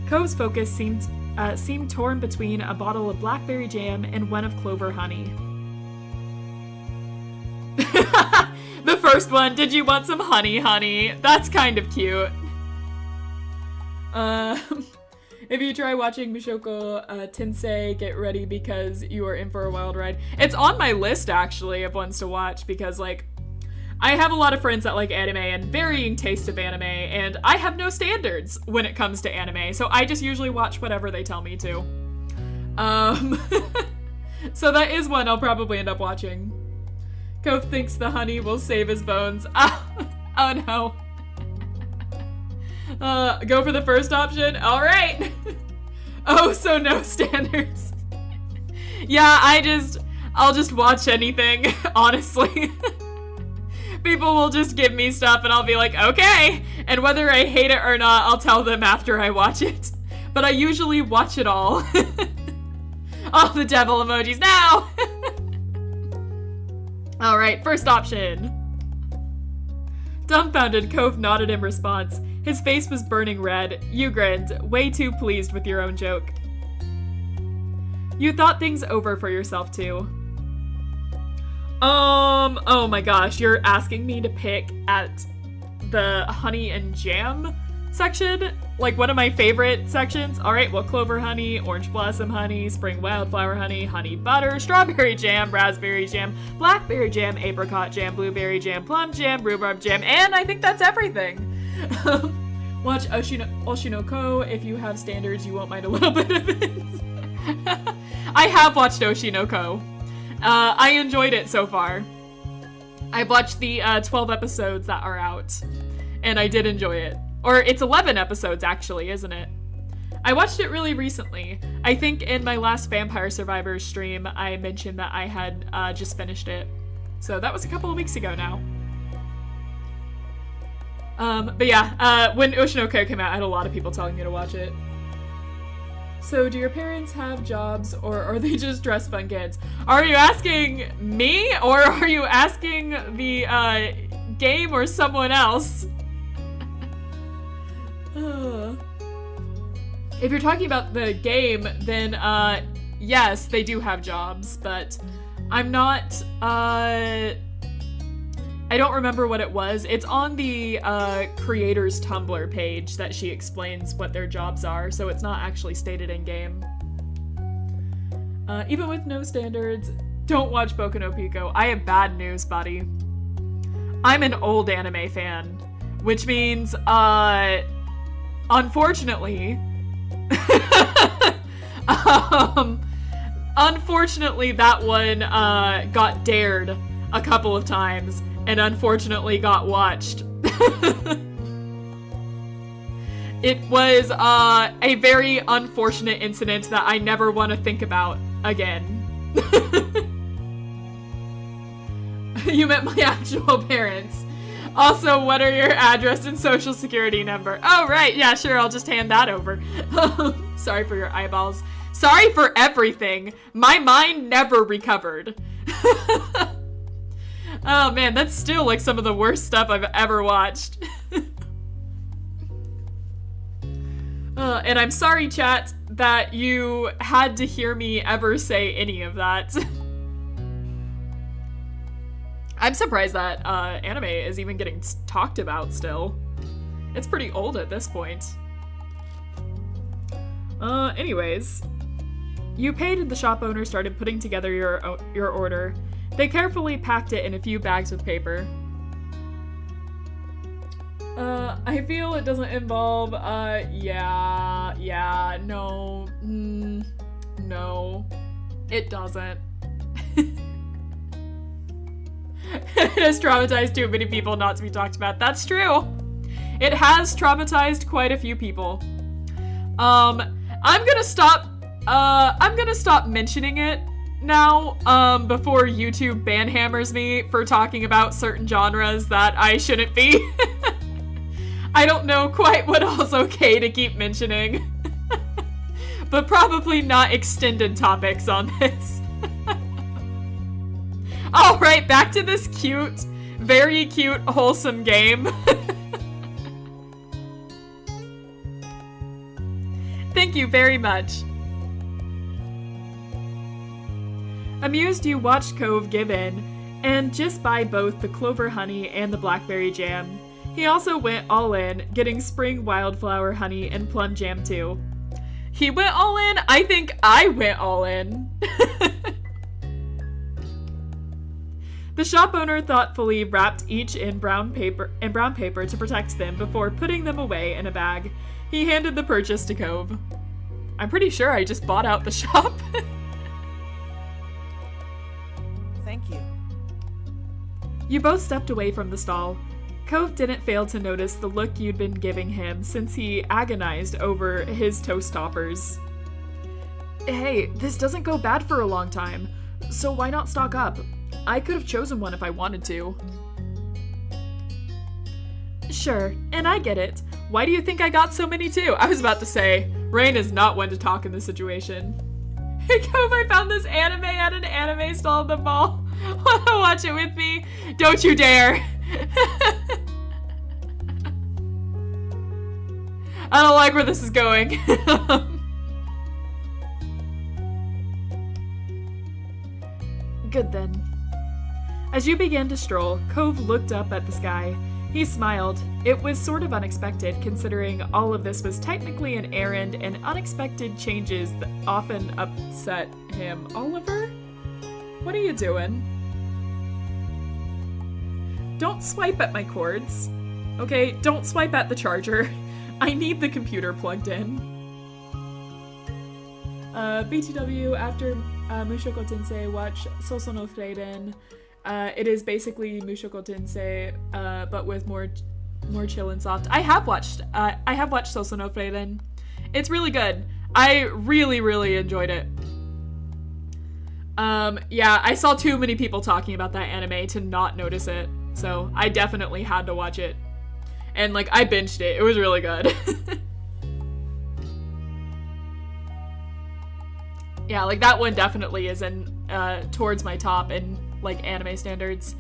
Cove's focus seemed torn between a bottle of blackberry jam and one of clover honey. The first one, did you want some honey? That's kind of cute. If you try watching Mushoku Tensei, get ready because you are in for a wild ride. It's on my list, actually, of ones to watch because, like, I have a lot of friends that like anime and varying taste of anime, and I have no standards when it comes to anime, so I just usually watch whatever they tell me to. So that is one I'll probably end up watching. Cove thinks the honey will save his bones. Oh no. Go for the first option? Alright! Oh, so no standards. Yeah, I'll just watch anything, honestly. People will just give me stuff and I'll be like, okay! And whether I hate it or not, I'll tell them after I watch it. But I usually watch it all. Oh, the devil emojis now! Alright, first option. Dumbfounded, Cove nodded in response. His face was burning red. You grinned, way too pleased with your own joke. You thought things over for yourself, too. Oh my gosh, you're asking me to pick at the honey and jam section, like one of my favorite sections. All right, well, clover honey, orange blossom honey, spring wildflower honey, honey butter, strawberry jam, raspberry jam, blackberry jam, apricot jam, blueberry jam, plum jam, rhubarb jam, and I think that's everything. Watch Oshinoko. If you have standards, you won't mind a little bit of it. I have watched Oshinoko. I enjoyed it so far. I've watched the 12 episodes that are out, and I did enjoy it. Or it's 11 episodes, actually, isn't it? I watched it really recently. I think in my last Vampire Survivors stream, I mentioned that I had just finished it. So that was a couple of weeks ago now. But yeah, when Oshinoko came out, I had a lot of people telling me to watch it. So do your parents have jobs, or are they just dress fun kids? Are you asking me, or are you asking the game or someone else? If you're talking about the game, then yes, they do have jobs, but I'm not, I don't remember what it was. It's on the creator's Tumblr page that she explains what their jobs are, so it's not actually stated in game. Even with no standards, don't watch Boku no Pico. I have bad news, buddy. I'm an old anime fan, which means, unfortunately, unfortunately that one got dared a couple of times and unfortunately got watched. It was a very unfortunate incident that I never want to think about again. You met my actual parents. Also, what are your address and social security number? Oh, right. Yeah, sure. I'll just hand that over. Sorry for your eyeballs. Sorry for everything. My mind never recovered. Oh, man. That's still like some of the worst stuff I've ever watched. And I'm sorry, chat, that you had to hear me ever say any of that. I'm surprised that anime is even getting talked about still. It's pretty old at this point. Anyways. You paid and the shop owner started putting together your order. They carefully packed it in a few bags with paper. I feel it doesn't involve, yeah, no, no, it doesn't. It has traumatized too many people not to be talked about. That's true. It has traumatized quite a few people. I'm gonna stop mentioning it now, before YouTube banhammers me for talking about certain genres that I shouldn't be. I don't know quite what all's okay to keep mentioning. But probably not extended topics on this. Alright, back to this cute, very cute, wholesome game. Thank you very much. Amused you watched Cove give in, and just buy both the clover honey and the blackberry jam. He also went all in, getting spring wildflower honey and plum jam too. He went all in? I think I went all in. The shop owner thoughtfully wrapped each in brown paper to protect them before putting them away in a bag. He handed the purchase to Cove. I'm pretty sure I just bought out the shop. Thank you. You both stepped away from the stall. Cove didn't fail to notice the look you'd been giving him since he agonized over his toast toppers. Hey, this doesn't go bad for a long time, so why not stock up? I could have chosen one if I wanted to. Sure, and I get it. Why do you think I got so many too? I was about to say, Rain is not one to talk in this situation. Hey Cove, I found this anime at an anime stall at the mall. Wanna watch it with me? Don't you dare! I don't like where this is going. Good then. As you began to stroll, Cove looked up at the sky. He smiled. It was sort of unexpected, considering all of this was technically an errand, and unexpected changes that often upset him. Oliver? What are you doing? Don't swipe at my cords. Okay, don't swipe at the charger. I need the computer plugged in. BTW, after Mushoku Tensei, watch Soso no Freiden. It is basically Mushoku Tensei, but with more chill and soft. I have watched Soso no Freiden. It's really good. I really, really enjoyed it. Yeah, I saw too many people talking about that anime to not notice it, so I definitely had to watch it. And, like, I binged it. It was really good. Yeah, like, that one definitely is in, towards my top in, like, anime standards.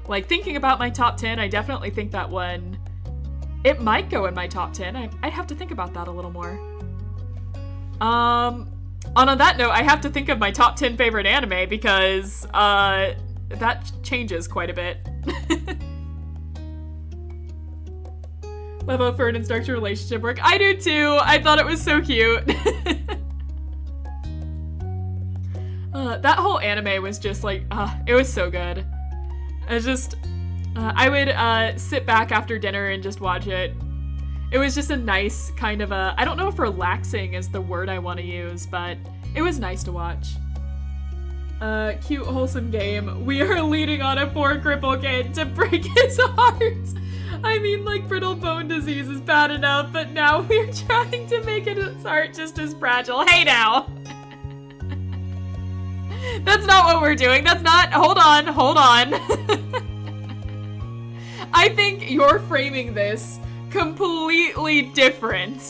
Like, thinking about my top 10, I definitely think that one, it might go in my top 10. I'd have to think about that a little more. On that note, I have to think of my top 10 favorite anime because, that changes quite a bit. Love how Fern and Stark's relationship work. I do too! I thought it was so cute. That whole anime was just like, it was so good. It's just, I would sit back after dinner and just watch it. It was just a nice kind of I don't know if relaxing is the word I want to use, but it was nice to watch. Cute, wholesome game. We are leading on a poor cripple kid to break his heart. I mean, like, brittle bone disease is bad enough, but now we're trying to make his heart just as fragile. Hey now! That's not what we're doing. That's not- hold on. I think you're framing this completely different.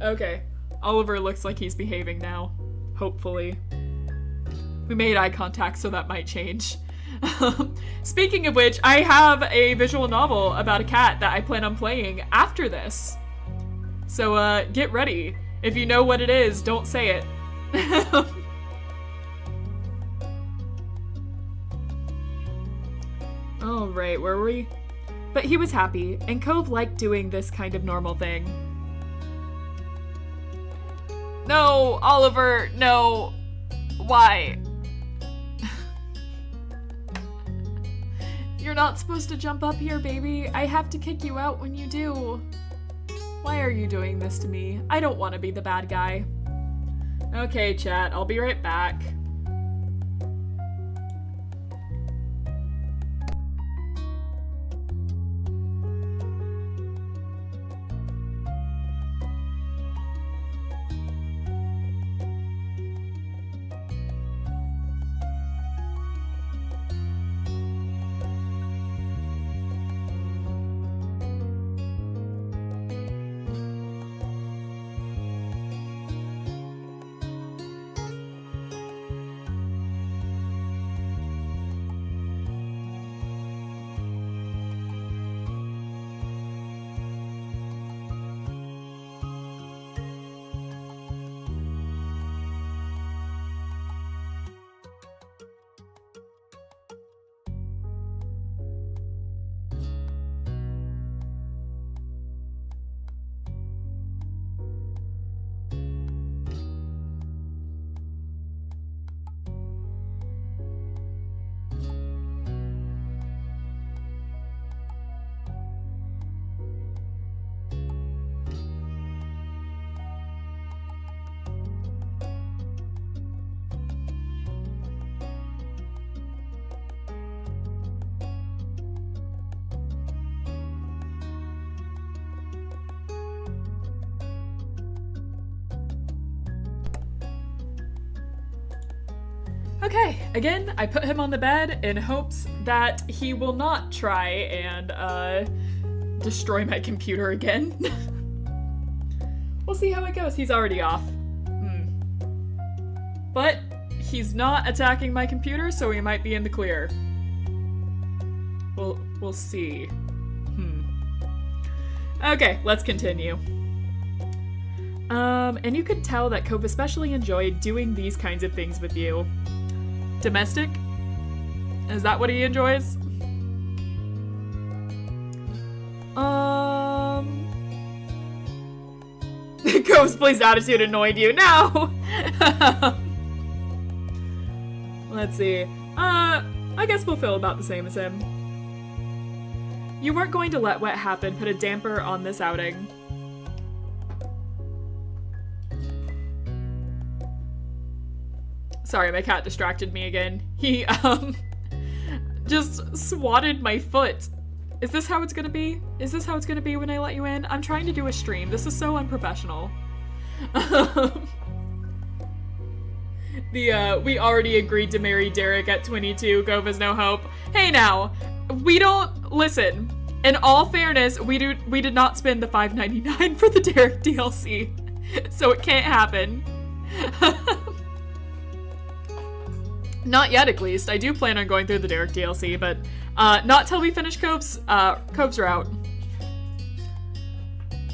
Okay. Oliver looks like he's behaving now. Hopefully. We made eye contact, so that might change. Speaking of which, I have a visual novel about a cat that I plan on playing after this. So, get ready. If you know what it is, don't say it. Alright, where were we? But he was happy, and Cove liked doing this kind of normal thing. No, Oliver, no. Why? You're not supposed to jump up here, baby. I have to kick you out when you do. Why are you doing this to me? I don't want to be the bad guy. Okay, chat, I'll be right back. Okay, again, I put him on the bed in hopes that he will not try and, destroy my computer again. We'll see how it goes. He's already off. But he's not attacking my computer, so he might be in the clear. We'll see. Okay, let's continue. And you could tell that Cove especially enjoyed doing these kinds of things with you. Domestic? Is that what he enjoys? Cove's pleased attitude annoyed you. No! Let's see. I guess we'll feel about the same as him. You weren't going to let what happened put a damper on this outing. Sorry, my cat distracted me again. He, just swatted my foot. Is this how it's gonna be? Is this how it's gonna be when I let you in? I'm trying to do a stream. This is so unprofessional. We already agreed to marry Derek at 22. Cove has no hope. Hey now, we don't, listen. In all fairness, we did not spend the $5.99 for the Derek DLC. So it can't happen. Not yet, at least. I do plan on going through the Derek DLC, but not till we finish Cove's route.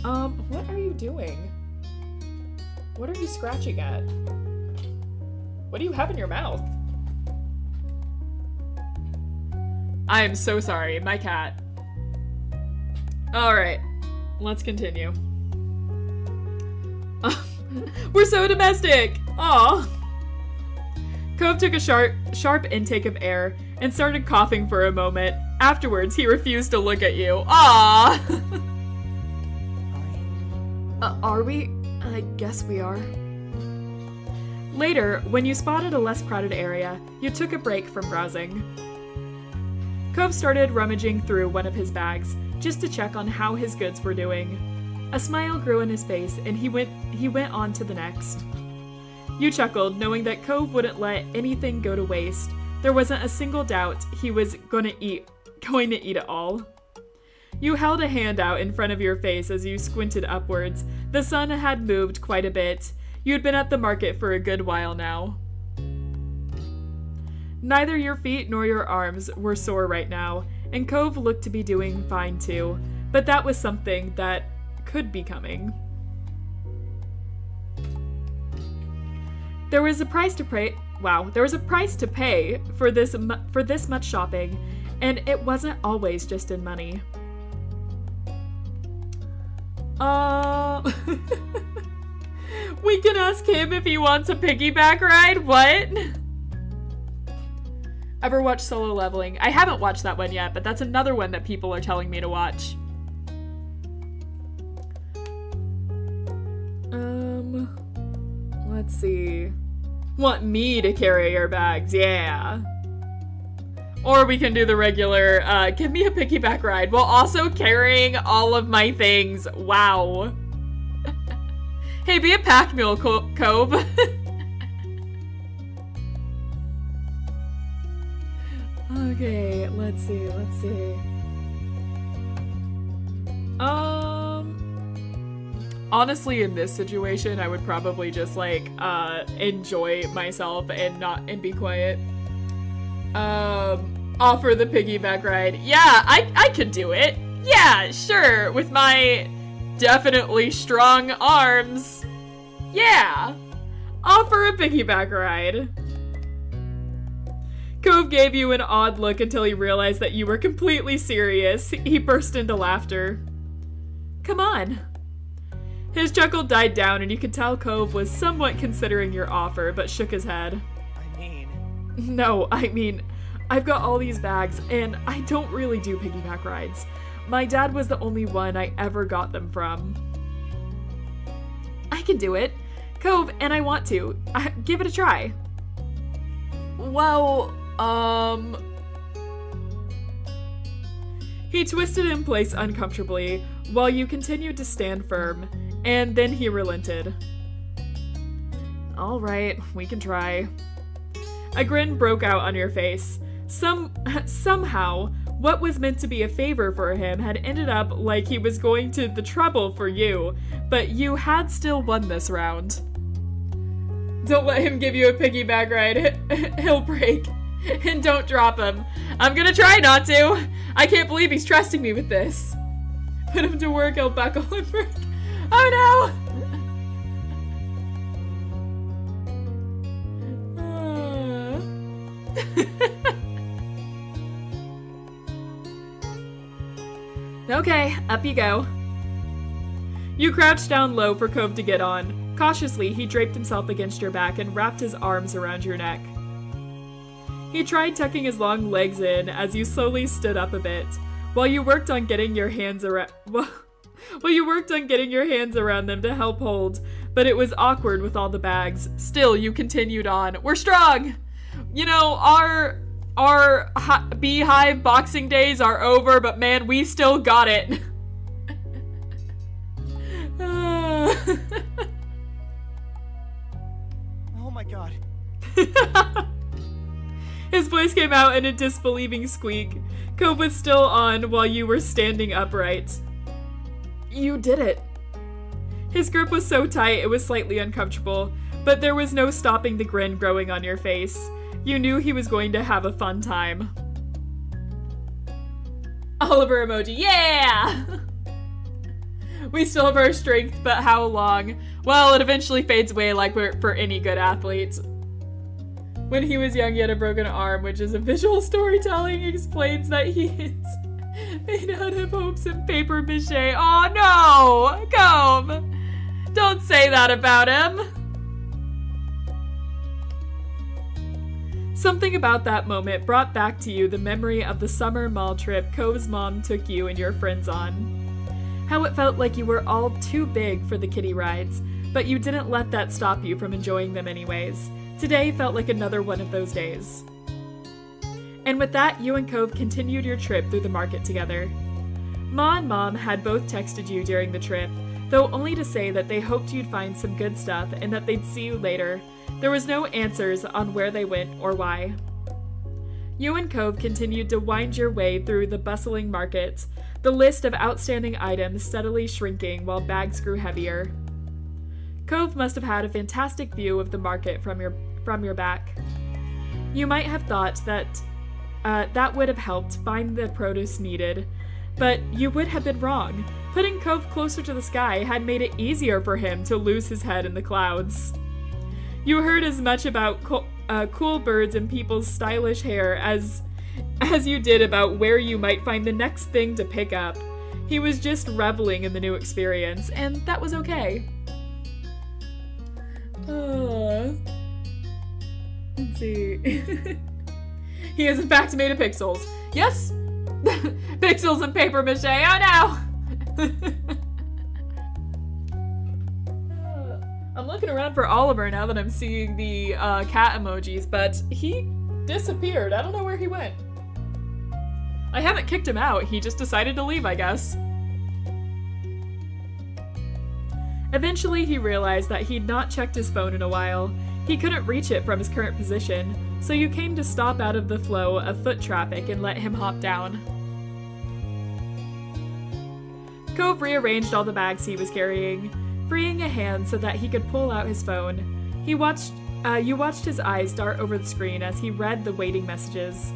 What are you doing? What are you scratching at? What do you have in your mouth? I am so sorry, my cat. Alright, let's continue. We're so domestic! Aw. Cove took a sharp intake of air and started coughing for a moment. Afterwards, he refused to look at you. Aww! Are we? I guess we are. Later, when you spotted a less crowded area, you took a break from browsing. Cove started rummaging through one of his bags, just to check on how his goods were doing. A smile grew in his face, and he went on to the next. You chuckled, knowing that Cove wouldn't let anything go to waste. There wasn't a single doubt he was going to eat it all. You held a hand out in front of your face as you squinted upwards. The sun had moved quite a bit. You'd been at the market for a good while now. Neither your feet nor your arms were sore right now, and Cove looked to be doing fine too, but that was something that could be coming. There was a price to pay. Wow, there was a price to pay for this much shopping, and it wasn't always just in money. We can ask him if he wants a piggyback ride. What? Ever watch Solo Leveling? I haven't watched that one yet, but that's another one that people are telling me to watch. Let's see. Want me to carry your bags, yeah. Or we can do the regular, give me a piggyback ride while also carrying all of my things. Wow. Hey, be a pack mule, Cove. Okay, let's see. Honestly, in this situation, I would probably just, like, enjoy myself and be quiet. Offer the piggyback ride. Yeah, I could do it. Yeah, sure, with my definitely strong arms. Yeah. Offer a piggyback ride. Cove gave you an odd look until he realized that you were completely serious. He burst into laughter. Come on. His chuckle died down, and you could tell Cove was somewhat considering your offer, but shook his head. No, I mean, I've got all these bags, and I don't really do piggyback rides. My dad was the only one I ever got them from. I can do it. Cove, and I want to. Give it a try. Well, He twisted in place uncomfortably, while you continued to stand firm, and then he relented. All right, we can try. A grin broke out on your face. Somehow, what was meant to be a favor for him had ended up like he was going to the trouble for you, but you had still won this round. Don't let him give you a piggyback ride. He'll break. And don't drop him. I'm gonna try not to. I can't believe he's trusting me with this. Put him to work, he'll buckle and break. Oh no! Okay, up you go. You crouched down low for Cove to get on. Cautiously, he draped himself against your back and wrapped his arms around your neck. He tried tucking his long legs in as you slowly stood up a bit, while you worked on getting your hands around them to help hold, but it was awkward with all the bags. Still, you continued on. We're strong! You know, our beehive boxing days are over, but man, we still got it. Oh my god. His voice came out in a disbelieving squeak. Cove was still on while you were standing upright. You did it. His grip was so tight it was slightly uncomfortable, but there was no stopping the grin growing on your face. You knew he was going to have a fun time. Oliver emoji, yeah! We still have our strength, but how long? Well, it eventually fades away like for any good athlete. When he was young, he had a broken arm, which is a visual storytelling, explains that he is made out of hopes and paper mache. Oh no! Cove! Don't say that about him! Something about that moment brought back to you the memory of the summer mall trip Cove's mom took you and your friends on. How it felt like you were all too big for the kiddie rides, but you didn't let that stop you from enjoying them anyways. Today felt like another one of those days. And with that, you and Cove continued your trip through the market together. Ma and Mom had both texted you during the trip, though only to say that they hoped you'd find some good stuff and that they'd see you later. There was no answers on where they went or why. You and Cove continued to wind your way through the bustling market, the list of outstanding items steadily shrinking while bags grew heavier. Cove must have had a fantastic view of the market from your back. You might have thought that that would have helped find the produce needed, but you would have been wrong. Putting Cove closer to the sky had made it easier for him to lose his head in the clouds. You heard as much about cool birds and people's stylish hair as you did about where you might find the next thing to pick up. He was just reveling in the new experience, and that was okay. Let's see. He is in fact made of pixels. Yes! Pixels and paper mache, oh no! I'm looking around for Oliver now that I'm seeing the cat emojis, but he disappeared. I don't know where he went. I haven't kicked him out, he just decided to leave, I guess. Eventually, he realized that he'd not checked his phone in a while. He couldn't reach it from his current position, so you came to stop out of the flow of foot traffic and let him hop down. Cove rearranged all the bags he was carrying, freeing a hand so that he could pull out his phone. You watched his eyes dart over the screen as he read the waiting messages.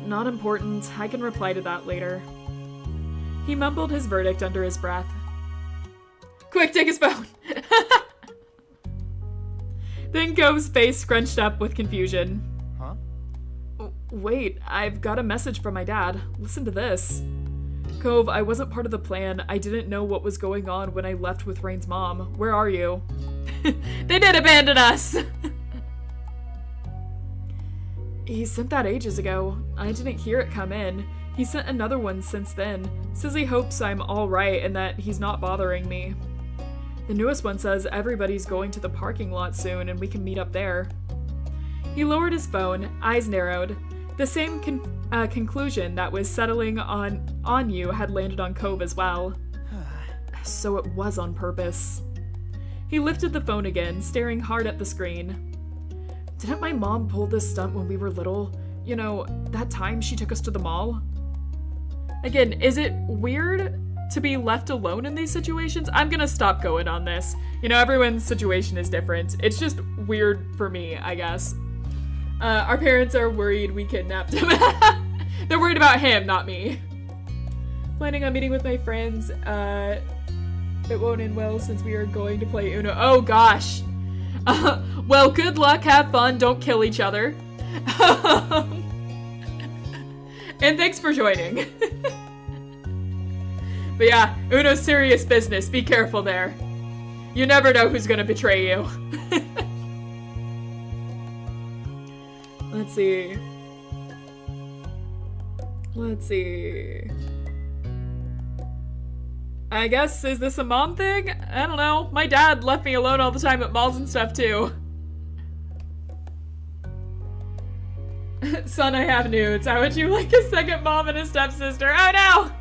Not important, I can reply to that later. He mumbled his verdict under his breath. Quick, take his phone! Then Cove's face scrunched up with confusion. Huh? Wait, I've got a message from my dad. Listen to this. Cove, I wasn't part of the plan. I didn't know what was going on when I left with Rain's mom. Where are you? They did abandon us! He sent that ages ago. I didn't hear it come in. He sent another one since then. Says he hopes I'm alright and that he's not bothering me. The newest one says everybody's going to the parking lot soon and we can meet up there. He lowered his phone, eyes narrowed. The same conclusion that was settling on you had landed on Cove as well. So it was on purpose. He lifted the phone again, staring hard at the screen. Didn't my mom pull this stunt when we were little? You know, that time she took us to the mall? Again, is it weird to be left alone in these situations? I'm gonna stop going on this. You know, everyone's situation is different. It's just weird for me, I guess. Our parents are worried we kidnapped him. They're worried about him, not me. Planning on meeting with my friends. It won't end well since we are going to play Uno. Oh gosh. Well, good luck, have fun, don't kill each other. And thanks for joining. But yeah, Uno's serious business. Be careful there. You never know who's gonna betray you. Let's see. I guess, is this a mom thing? I don't know. My dad left me alone all the time at malls and stuff too. Son, I have nudes. How would you like a second mom and a stepsister? Oh no!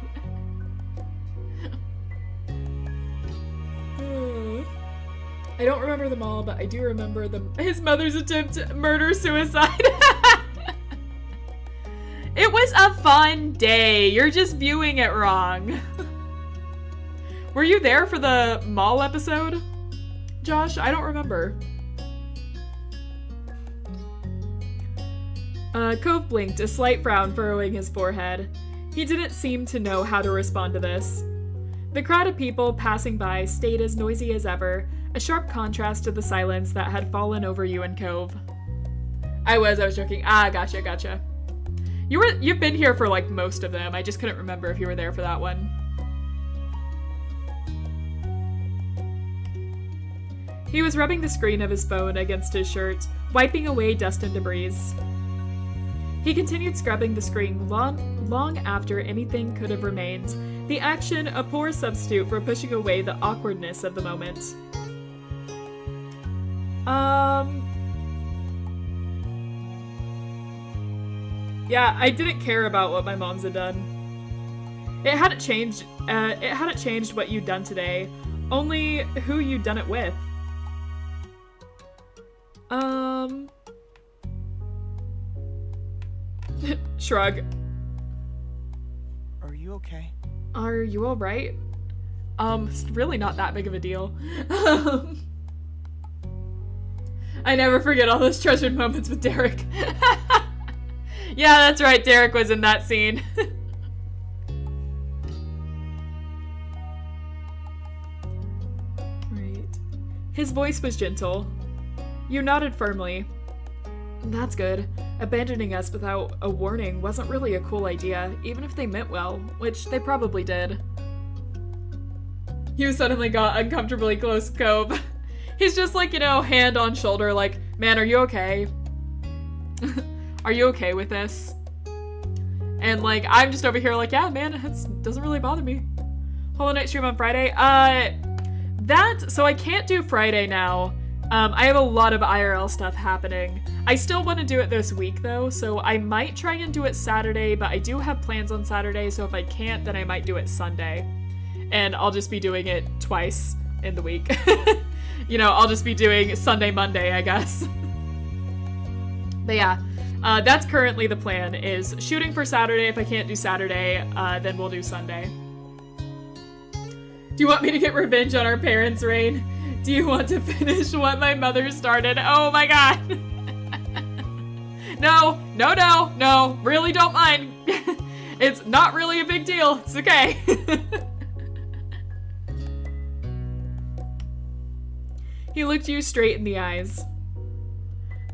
I don't remember them all, but I do remember his mother's attempt to murder-suicide. It was a fun day. You're just viewing it wrong. Were you there for the mall episode, Josh? I don't remember. Cove blinked, a slight frown furrowing his forehead. He didn't seem to know how to respond to this. The crowd of people passing by stayed as noisy as ever, a sharp contrast to the silence that had fallen over you and Cove. I was joking. Gotcha. You've been here for like most of them. I just couldn't remember if you were there for that one. He was rubbing the screen of his phone against his shirt, wiping away dust and debris. He continued scrubbing the screen long after anything could have remained, the action a poor substitute for pushing away the awkwardness of the moment. Yeah, I didn't care about what my moms had done. It hadn't changed what you'd done today, only who you'd done it with. Shrug. Are you okay? Are you alright? It's really not that big of a deal. I never forget all those treasured moments with Derek. Yeah, that's right, Derek was in that scene. Right. His voice was gentle. You nodded firmly. That's good. Abandoning us without a warning wasn't really a cool idea, even if they meant well, which they probably did. You suddenly got uncomfortably close to Cove. He's just like, hand on shoulder, like, man, are you okay? Are you okay with this? And like, I'm just over here like, yeah, man, it doesn't really bother me. Hollow Knight stream on Friday. So I can't do Friday now. I have a lot of IRL stuff happening. I still want to do it this week though, so I might try and do it Saturday, but I do have plans on Saturday, so if I can't, then I might do it Sunday. And I'll just be doing it twice in the week. I'll just be doing Sunday, Monday, I guess. But yeah, that's currently the plan, is shooting for Saturday. If I can't do Saturday, then we'll do Sunday. Do you want me to get revenge on our parents' reign? Do you want to finish what my mother started? Oh my god. No, really don't mind. It's not really a big deal. It's okay. He looked you straight in the eyes.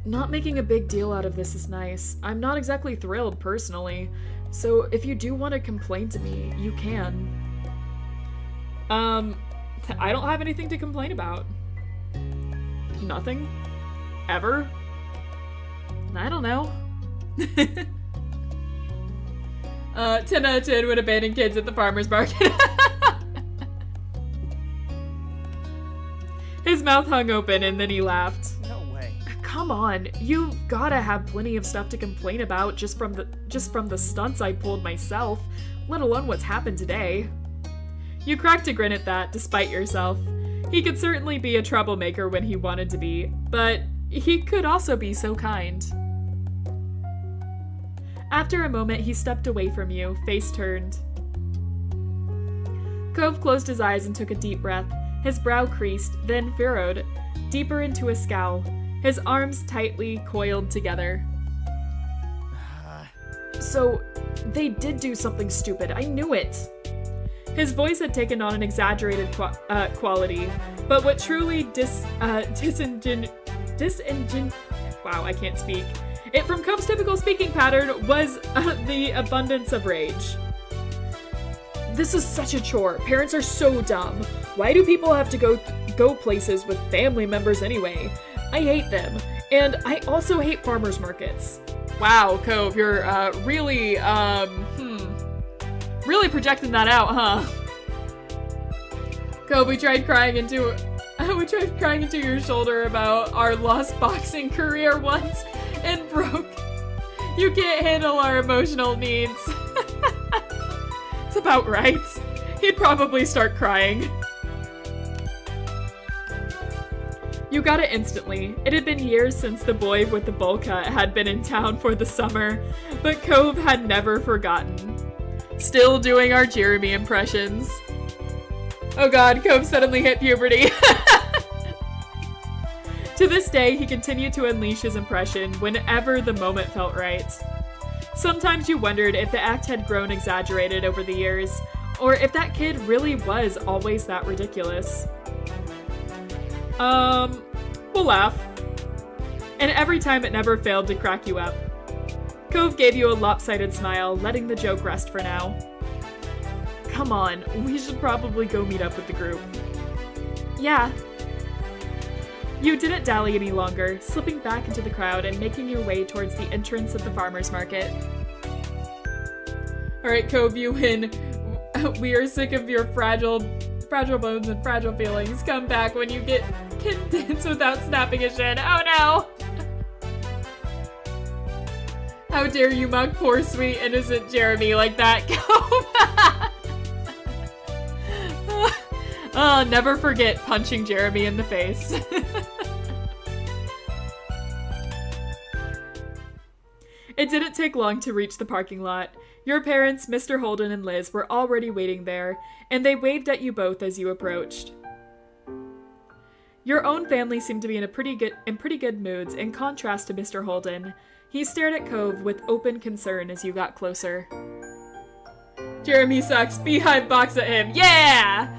Not making a big deal out of this is nice. I'm not exactly thrilled, personally. So if you do want to complain to me, you can. I don't have anything to complain about. Nothing? Ever? I don't know. 10 out of 10 would abandon kids at the farmer's market. His mouth hung open and then he laughed. No way. Come on, you've gotta have plenty of stuff to complain about just from the stunts I pulled myself, let alone what's happened today. You cracked a grin at that, despite yourself. He could certainly be a troublemaker when he wanted to be, but he could also be so kind. After a moment, he stepped away from you, face turned. Cove closed his eyes and took a deep breath. His brow creased, then furrowed, deeper into a scowl, his arms tightly coiled together. So, they did do something stupid. I knew it. His voice had taken on an exaggerated quality, but what truly wow, I can't speak. It from Cove's typical speaking pattern was the abundance of rage. This is such a chore. Parents are so dumb. Why do people have to go places with family members anyway? I hate them. And I also hate farmers markets. Wow, Cove, you're really projecting that out, huh? Cove, we tried crying into your shoulder about our lost boxing career once and broke. You can't handle our emotional needs. It's about right. He'd probably start crying. You got it instantly. It had been years since the boy with the bowl cut had been in town for the summer, but Cove had never forgotten. Still doing our Jeremy impressions. Oh god, Cove suddenly hit puberty. To this day, he continued to unleash his impression whenever the moment felt right. Sometimes you wondered if the act had grown exaggerated over the years, or if that kid really was always that ridiculous. We'll laugh. And every time it never failed to crack you up. Cove gave you a lopsided smile, letting the joke rest for now. Come on, we should probably go meet up with the group. Yeah. You didn't dally any longer, slipping back into the crowd and making your way towards the entrance of the farmer's market. Alright, Cove, you win. We are sick of your fragile bones and fragile feelings. Come back when you can dance without snapping a shin. Oh no! How dare you mock poor, sweet, innocent Jeremy like that, Cove? Oh, never forget punching Jeremy in the face. It didn't take long to reach the parking lot. Your parents, Mr. Holden and Liz, were already waiting there, and they waved at you both as you approached. Your own family seemed to be in pretty good moods, in contrast to Mr. Holden. He stared at Cove with open concern as you got closer. Jeremy sucks. Beehive box at him. Yeah!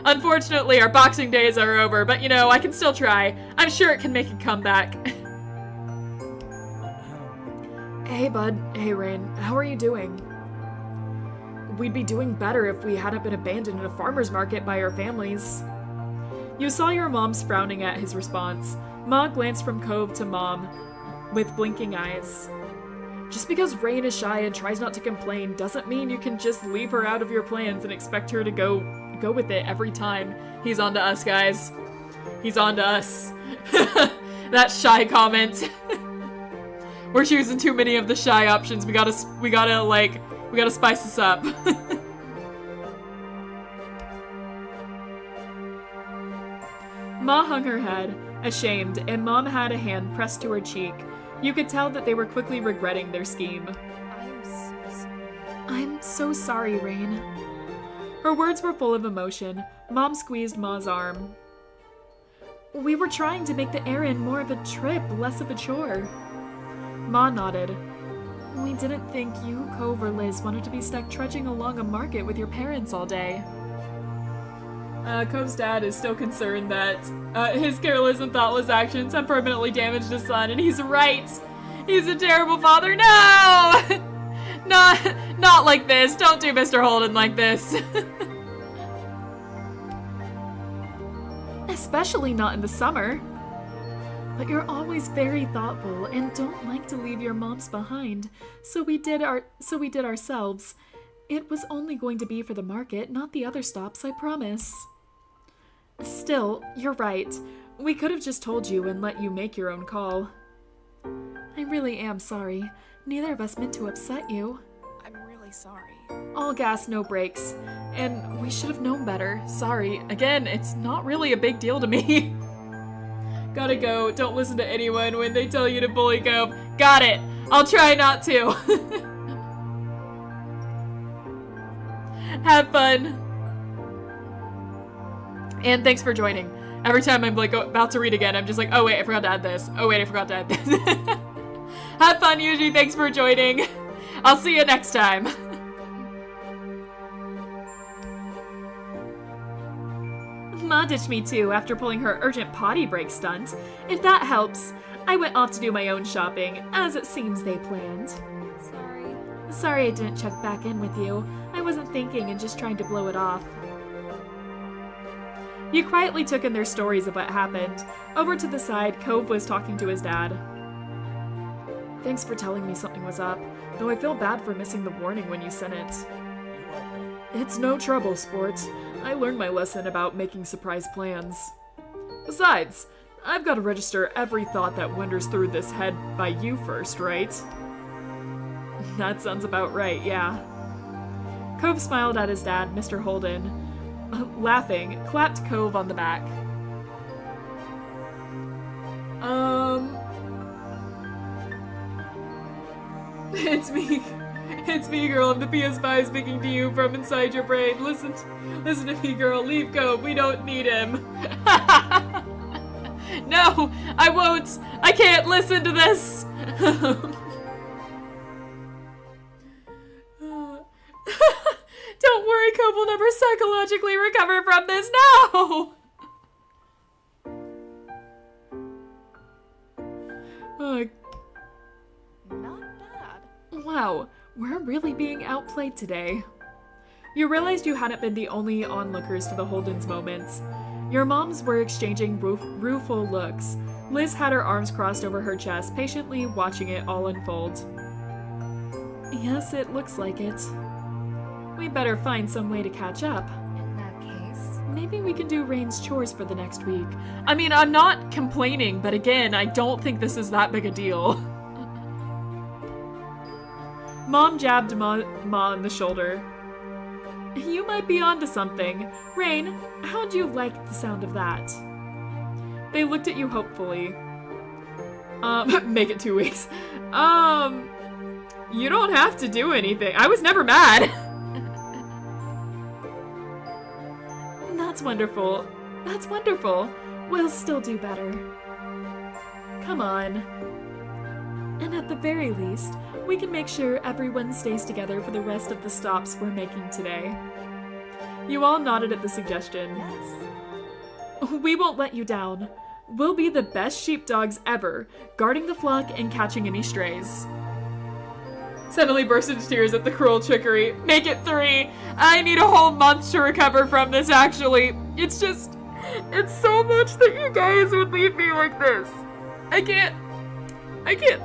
Unfortunately, our boxing days are over, but you know, I can still try. I'm sure it can make a comeback. Hey, bud. Hey, Rain. How are you doing? We'd be doing better if we hadn't been abandoned in a farmer's market by our families. You saw your mom's frowning at his response. Ma glanced from Cove to Mom with blinking eyes. Just because Rain is shy and tries not to complain doesn't mean you can just leave her out of your plans and expect her to go with it every time. He's on to us, guys. He's on to us. That shy comment. We're choosing too many of the shy options. We gotta spice this up. Ma hung her head, ashamed, and Mom had a hand pressed to her cheek. You could tell that they were quickly regretting their scheme. I'm so sorry, Rain. Her words were full of emotion. Mom squeezed Ma's arm. We were trying to make the errand more of a trip, less of a chore. Ma nodded. We didn't think you, Cove, or Liz wanted to be stuck trudging along a market with your parents all day. Cove's dad is still concerned that his careless and thoughtless actions have permanently damaged his son, and he's right. He's a terrible father. No! Not like this. Don't do Mr. Holden like this. Especially not in the summer. But you're always very thoughtful and don't like to leave your moms behind, so we did ourselves. It was only going to be for the market, not the other stops, I promise. Still, you're right. We could have just told you and let you make your own call. I really am sorry. Neither of us meant to upset you. I'm really sorry. All gas, no brakes. And we should have known better. Sorry. Again, it's not really a big deal to me. Gotta go. Don't listen to anyone when they tell you to bully Cove. Got it. I'll try not to. Have fun. And thanks for joining. Every time I'm like about to read again, I'm just like, oh wait, I forgot to add this. Oh wait, I forgot to add this. Have fun, Yuji. Thanks for joining. I'll see you next time. Ma ditched me too after pulling her urgent potty break stunt. If that helps, I went off to do my own shopping, as it seems they planned. Sorry. Sorry I didn't check back in with you. I wasn't thinking and just trying to blow it off. You quietly took in their stories of what happened. Over to the side, Cove was talking to his dad. Thanks for telling me something was up, though I feel bad for missing the warning when you sent it. It's no trouble, Sport. I learned my lesson about making surprise plans. Besides, I've got to register every thought that wanders through this head by you first, right? That sounds about right, yeah. Cove smiled at his dad, Mr. Holden. Laughing, clapped Cove on the back. It's me. It's me, girl. I'm the PS5 speaking to you from inside your brain. Listen to me, girl. Leave Cove. We don't need him. No, I won't. I can't listen to this. Don't worry, Cove will never psychologically recover from this. No! Not bad. Wow, we're really being outplayed today. You realized you hadn't been the only onlookers to the Holden's moments. Your moms were exchanging rueful looks. Liz had her arms crossed over her chest, patiently watching it all unfold. Yes, it looks like it. We better find some way to catch up. In that case, Maybe we can do Rain's chores for the next week. I mean, I'm not complaining, but again, I don't think this is that big a deal. Mom jabbed Ma on the shoulder. You might be onto something. Rain, how'd you like the sound of that? They looked at you hopefully. Make it 2 weeks. You don't have to do anything. I was never mad. That's wonderful. That's wonderful. We'll still do better. Come on. And at the very least, we can make sure everyone stays together for the rest of the stops we're making today. You all nodded at the suggestion. yes. We won't let you down. We'll be the best sheepdogs ever, guarding the flock and catching any strays. Suddenly burst into tears at the cruel trickery. Make it 3. I need a whole month to recover from this, actually. It's so much that you guys would leave me like this. I can't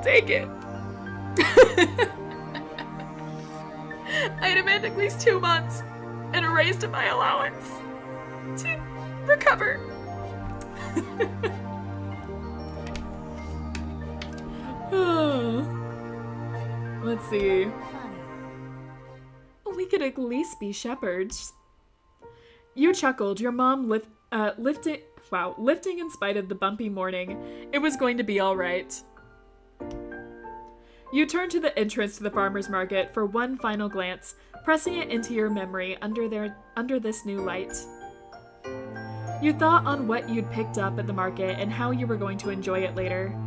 take it. I demand at least 2 months and a raise to my allowance to recover. Let's see. Funny. We could at least be shepherds. You chuckled, your mom lifting in spite of the bumpy morning. It was going to be all right. You turned to the entrance to the farmer's market for one final glance, pressing it into your memory under this new light. You thought on what you'd picked up at the market and how you were going to enjoy it later.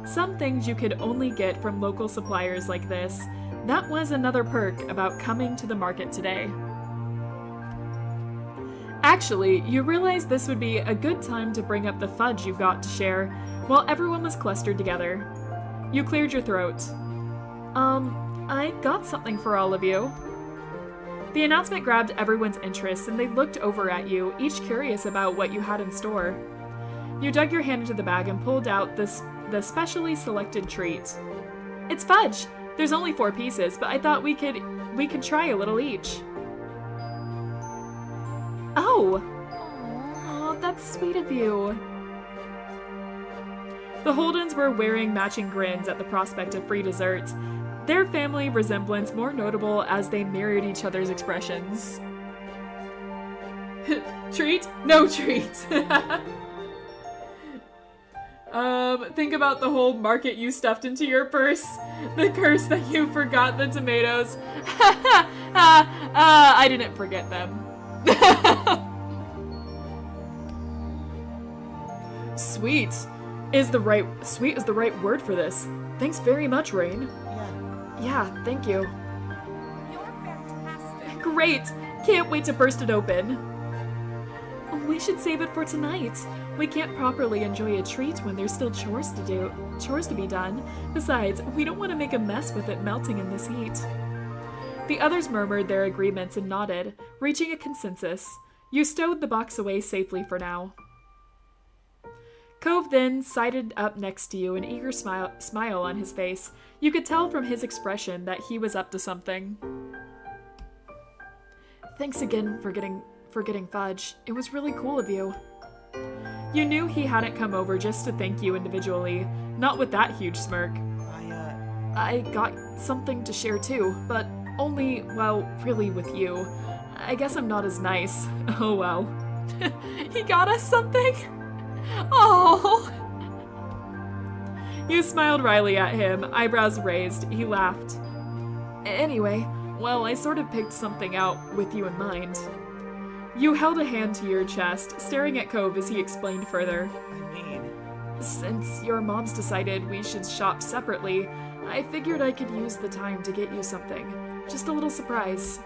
Some things you could only get from local suppliers like this. That was another perk about coming to the market today. Actually, you realized this would be a good time to bring up the fudge you got to share while everyone was clustered together. You cleared your throat. I got something for all of you. The announcement grabbed everyone's interest and they looked over at you, each curious about what you had in store. You dug your hand into the bag and pulled out the specially selected treat. It's fudge! There's only 4 pieces, but I thought we could try a little each. Oh! Oh, that's sweet of you. The Holdens were wearing matching grins at the prospect of free dessert, their family resemblance more notable as they mirrored each other's expressions. Treat? No treat! Think about the whole market you stuffed into your purse. The curse that you forgot the tomatoes. I didn't forget them. Sweet is the right word for this. Thanks very much, Rain. Yeah, thank you. You're fantastic. Great! Can't wait to burst it open. We should save it for tonight. We can't properly enjoy a treat when there's still chores to be done. Besides, we don't want to make a mess with it melting in this heat. The others murmured their agreements and nodded, reaching a consensus. You stowed the box away safely for now. Cove then sidled up next to you, an eager smile on his face. You could tell from his expression that he was up to something. Thanks again for getting Fudge. It was really cool of you. You knew he hadn't come over just to thank you individually, not with that huge smirk. I got something to share too, but only, well, really with you. I guess I'm not as nice. Oh well. He got us something? Oh! You smiled wryly at him, eyebrows raised. He laughed. Anyway, well, I sort of picked something out with you in mind. You held a hand to your chest, staring at Cove as he explained further. Since your moms decided we should shop separately, I figured I could use the time to get you something. Just a little surprise.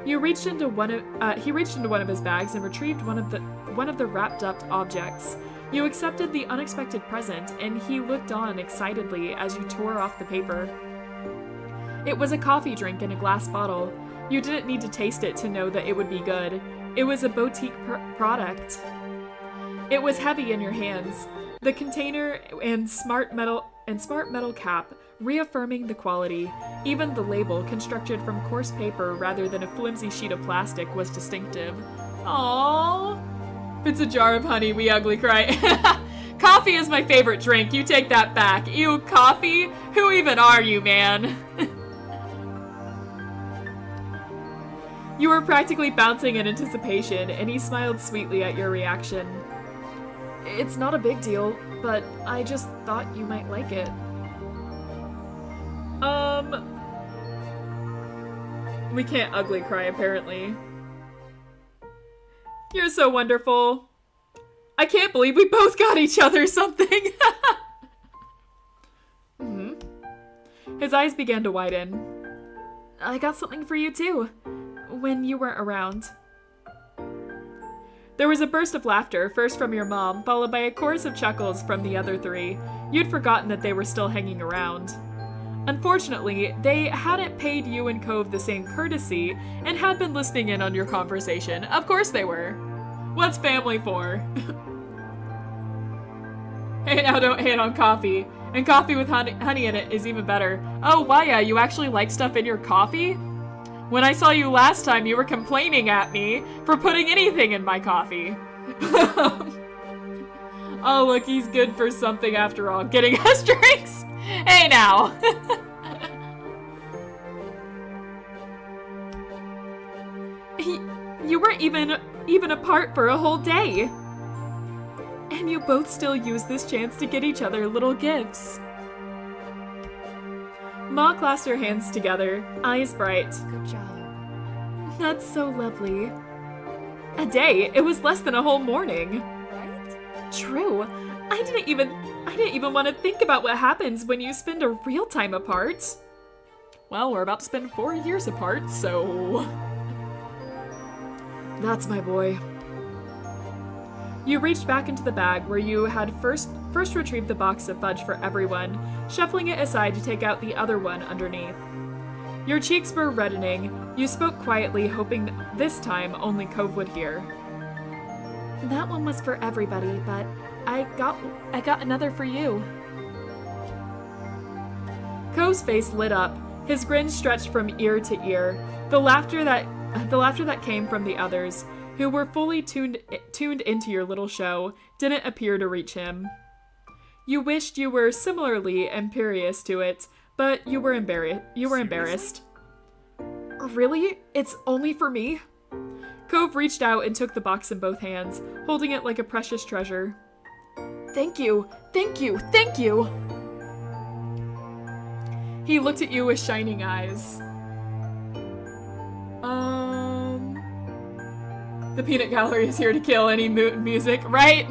He reached into one of his bags and retrieved one of the wrapped up objects. You accepted the unexpected present, and he looked on excitedly as you tore off the paper. It was a coffee drink in a glass bottle. You didn't need to taste it to know that it would be good. It was a boutique product. It was heavy in your hands. The container and smart metal cap reaffirming the quality. Even the label, constructed from coarse paper rather than a flimsy sheet of plastic, was distinctive. Aww. If it's a jar of honey, we ugly cry. Coffee is my favorite drink. You take that back. Ew, coffee? Who even are you, man? You were practically bouncing in anticipation, and he smiled sweetly at your reaction. It's not a big deal, but I just thought you might like it. We can't ugly cry, apparently. You're so wonderful. I can't believe we both got each other something. His eyes began to widen. I got something for you too, when you weren't around. There was a burst of laughter, first from your mom, followed by a chorus of chuckles from the other three. You'd forgotten that they were still hanging around. Unfortunately, they hadn't paid you and Cove the same courtesy and had been listening in on your conversation. Of course they were. What's family for? Hey, now don't hate on coffee. And coffee with honey in it is even better. Oh, Waya, you actually like stuff in your coffee? When I saw you last time, you were complaining at me for putting anything in my coffee. Oh, look, he's good for something after all. Getting us drinks? Hey, now. You weren't even apart for a whole day. And you both still use this chance to get each other little gifts. Ma clasped her hands together, eyes bright. Good job. That's so lovely. A day? It was less than a whole morning. Right? True. I didn't even want to think about what happens when you spend a real time apart. Well, we're about to spend 4 years apart, so... That's my boy. You reached back into the bag where you had first retrieved the box of fudge for everyone, shuffling it aside to take out the other one underneath. Your cheeks were reddening. You spoke quietly, hoping this time only Cove would hear. That one was for everybody, but I got another for you. Cove's face lit up. His grin stretched from ear to ear. The laughter that came from the others, who were fully tuned into your little show, didn't appear to reach him. You wished you were similarly imperious to it, but you were embarrassed. Really? It's only for me? Cove reached out and took the box in both hands, holding it like a precious treasure. Thank you, thank you, thank you! He looked at you with shining eyes. The peanut gallery is here to kill any music, right?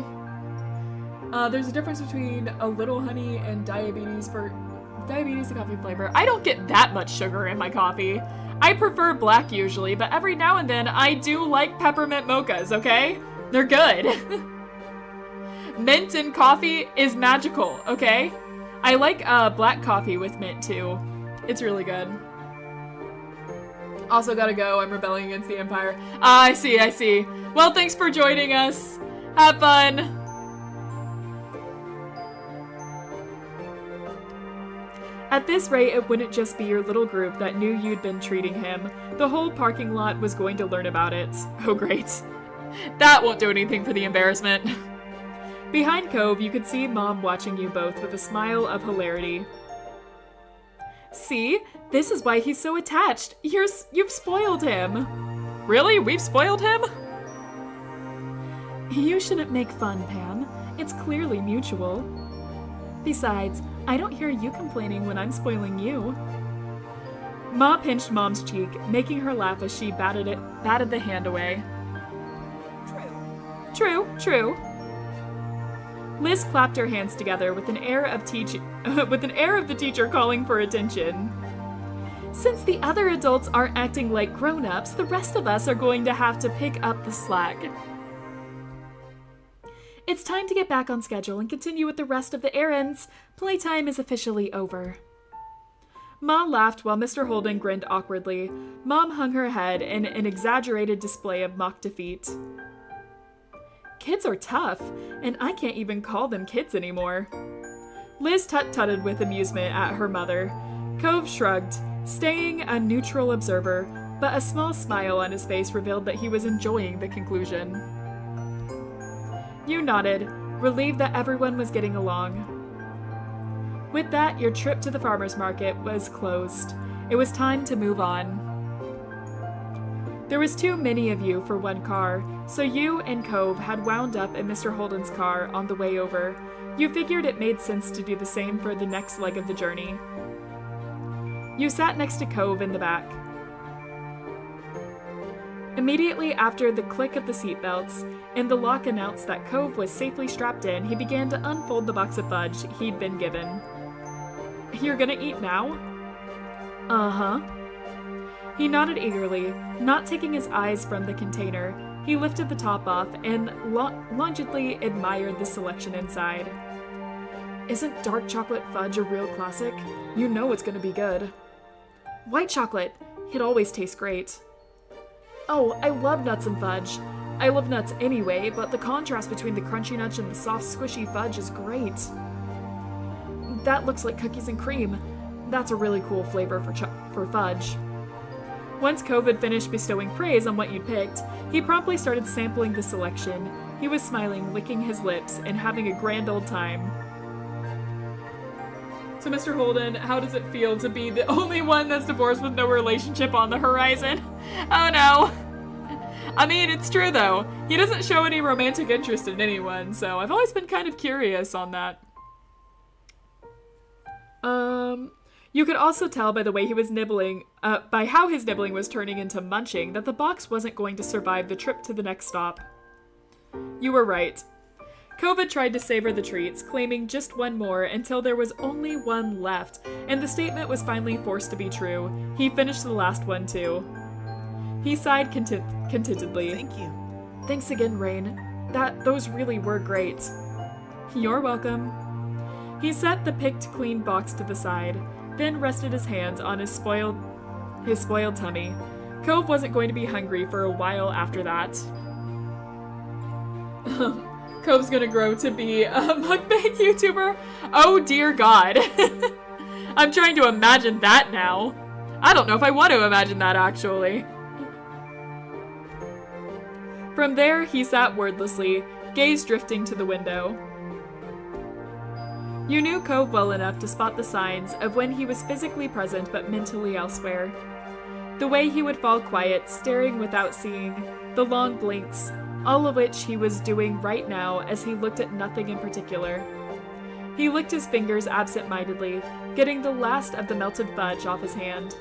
There's a difference between a little honey and diabetes the coffee flavor. I don't get that much sugar in my coffee. I prefer black usually, but every now and then I do like peppermint mochas, okay? They're good. Mint in coffee is magical, okay? I like black coffee with mint too. It's really good. Also gotta go. I'm rebelling against the Empire. Ah, I see. Well, thanks for joining us. Have fun. At this rate, it wouldn't just be your little group that knew you'd been treating him. The whole parking lot was going to learn about it. Oh, great. That won't do anything for the embarrassment. Behind Cove, you could see Mom watching you both with a smile of hilarity. See? This is why he's so attached. You've spoiled him. Really? We've spoiled him? You shouldn't make fun, Pam. It's clearly mutual. Besides, I don't hear you complaining when I'm spoiling you. Ma pinched Mom's cheek, making her laugh as she batted the hand away. True. Liz clapped her hands together with an air of the teacher calling for attention. Since the other adults aren't acting like grown-ups, the rest of us are going to have to pick up the slack. It's time to get back on schedule and continue with the rest of the errands. Playtime is officially over. Ma laughed while Mr. Holden grinned awkwardly. Mom hung her head in an exaggerated display of mock defeat. Kids are tough, and I can't even call them kids anymore. Liz tut-tutted with amusement at her mother. Cove shrugged, staying a neutral observer, but a small smile on his face revealed that he was enjoying the conclusion. You nodded, relieved that everyone was getting along. With that, your trip to the farmer's market was closed. It was time to move on. There was too many of you for one car, so you and Cove had wound up in Mr. Holden's car on the way over. You figured it made sense to do the same for the next leg of the journey. You sat next to Cove in the back. Immediately after the click of the seatbelts and the lock announced that Cove was safely strapped in, he began to unfold the box of fudge he'd been given. You're gonna eat now? Uh-huh. He nodded eagerly, not taking his eyes from the container. He lifted the top off and longingly admired the selection inside. Isn't dark chocolate fudge a real classic? You know it's gonna be good. White chocolate. It always tastes great. Oh, I love nuts and fudge. I love nuts anyway, but the contrast between the crunchy nuts and the soft, squishy fudge is great. That looks like cookies and cream. That's a really cool flavor for fudge. Once Cove had finished bestowing praise on what you'd picked, he promptly started sampling the selection. He was smiling, licking his lips, and having a grand old time. So, Mr. Holden, how does it feel to be the only one that's divorced with no relationship on the horizon? Oh no! I mean, it's true though. He doesn't show any romantic interest in anyone, so I've always been kind of curious on that. You could also tell by the way he was nibbling, by how his nibbling was turning into munching, that the box wasn't going to survive the trip to the next stop. You were right. Cove tried to savor the treats, claiming just one more until there was only one left, and the statement was finally forced to be true. He finished the last one too. He sighed contentedly. Thank you. Thanks again, Rain. Those really were great. You're welcome. He set the picked clean box to the side, then rested his hands on his spoiled tummy. Cove wasn't going to be hungry for a while after that. Cove's gonna grow to be a mukbang YouTuber? Oh dear God. I'm trying to imagine that now. I don't know if I want to imagine that actually. From there, he sat wordlessly, gaze drifting to the window. You knew Cove well enough to spot the signs of when he was physically present but mentally elsewhere. The way he would fall quiet, staring without seeing, the long blinks, all of which he was doing right now as he looked at nothing in particular. He licked his fingers absent-mindedly, getting the last of the melted fudge off his hand.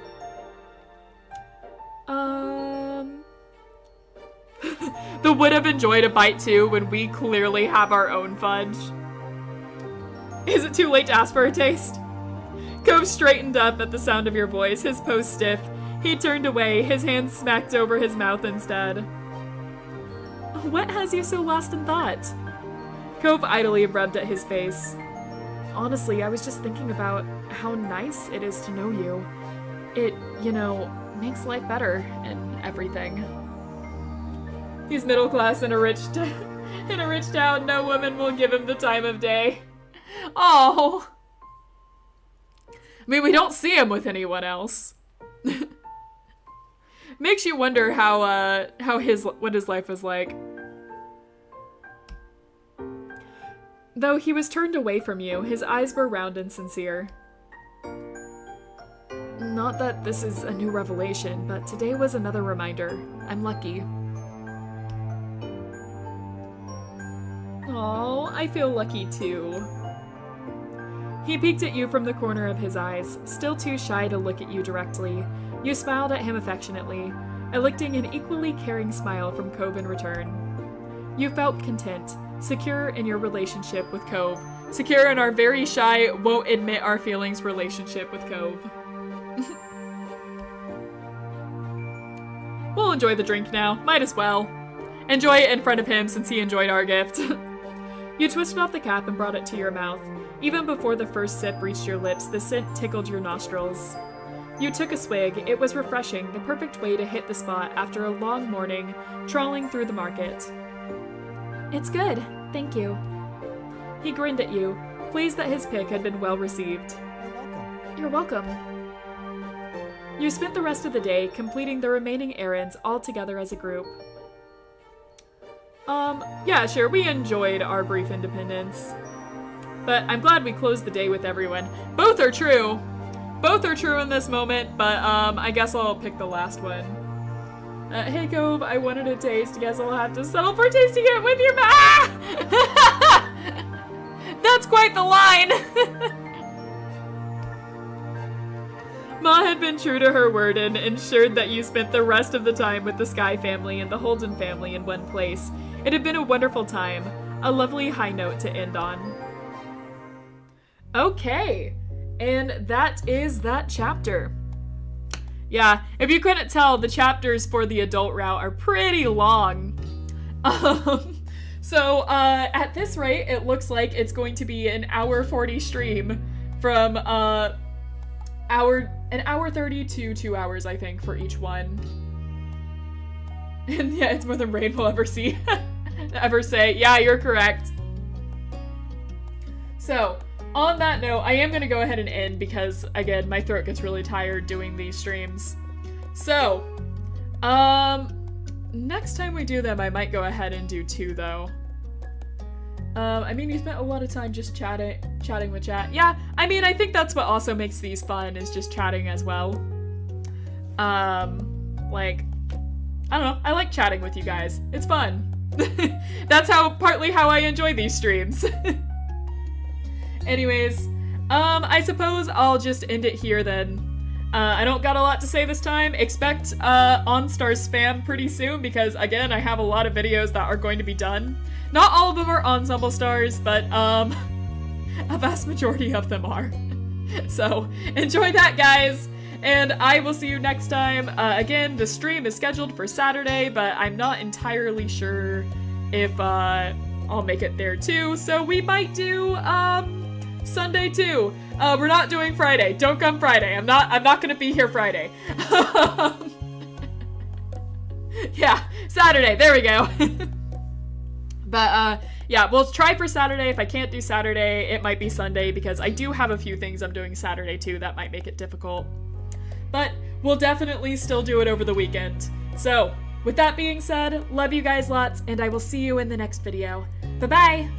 The would have enjoyed a bite too when we clearly have our own fudge. Is it too late to ask for a taste? Cove straightened up at the sound of your voice, his pose stiff. He turned away, his hand smacked over his mouth instead. What has you so lost in thought? Cove idly rubbed at his face. Honestly, I was just thinking about how nice it is to know you. It, makes life better and everything. He's middle class in a rich town. No woman will give him the time of day. Oh. I mean, we don't see him with anyone else. Makes you wonder what his life was like. Though he was turned away from you, his eyes were round and sincere. Not that this is a new revelation, but today was another reminder. I'm lucky. Oh, I feel lucky too. He peeked at you from the corner of his eyes, still too shy to look at you directly. You smiled at him affectionately, elicting an equally caring smile from Cove in return. You felt content, secure in your relationship with Cove. Secure in our very shy, won't admit our feelings relationship with Cove. We'll enjoy the drink now. Might as well. Enjoy it in front of him since he enjoyed our gift. You twisted off the cap and brought it to your mouth. Even before the first sip reached your lips, the scent tickled your nostrils. You took a swig. It was refreshing, the perfect way to hit the spot after a long morning trawling through the market. It's good, thank you. He grinned at you, pleased that his pick had been well received. You're welcome. You're welcome. You spent the rest of the day completing the remaining errands all together as a group. Yeah, sure, we enjoyed our brief independence. But I'm glad we closed the day with everyone. Both are true. Both are true in this moment, but I guess I'll pick the last one. Hey Cove, I wanted a taste. Guess I'll have to settle for tasting it with your That's quite the line! Ma had been true to her word and ensured that you spent the rest of the time with the Sky family and the Holden family in one place. It had been a wonderful time, a lovely high note to end on. Okay, and that is that chapter. Yeah, if you couldn't tell, the chapters for the adult route are pretty long. So at this rate, it looks like it's going to be an hour 40 stream from an hour 30 to 2 hours, I think, for each one. And yeah, it's more than Rain will ever see, ever say. Yeah, you're correct. So, on that note, I am going to go ahead and end because, again, my throat gets really tired doing these streams. So, next time we do them, I might go ahead and do 2, though. I mean, you spent a lot of time just chatting with chat. Yeah, I mean, I think that's what also makes these fun, is just chatting as well. Like, I don't know, I like chatting with you guys. It's fun. That's partly how I enjoy these streams. Anyways, I suppose I'll just end it here then. I don't got a lot to say this time. Expect OnStars spam pretty soon because, again, I have a lot of videos that are going to be done. Not all of them are Ensemble Stars, but a vast majority of them are. So, enjoy that, guys! And I will see you next time. Again, the stream is scheduled for Saturday, but I'm not entirely sure if I'll make it there too. So we might do Sunday too. We're not doing Friday. Don't come Friday. I'm not gonna be here Friday. Yeah, Saturday. There we go. But yeah, we'll try for Saturday. If I can't do Saturday, it might be Sunday because I do have a few things I'm doing Saturday too that might make it difficult. But we'll definitely still do it over the weekend. So, with that being said, love you guys lots, and I will see you in the next video. Bye-bye!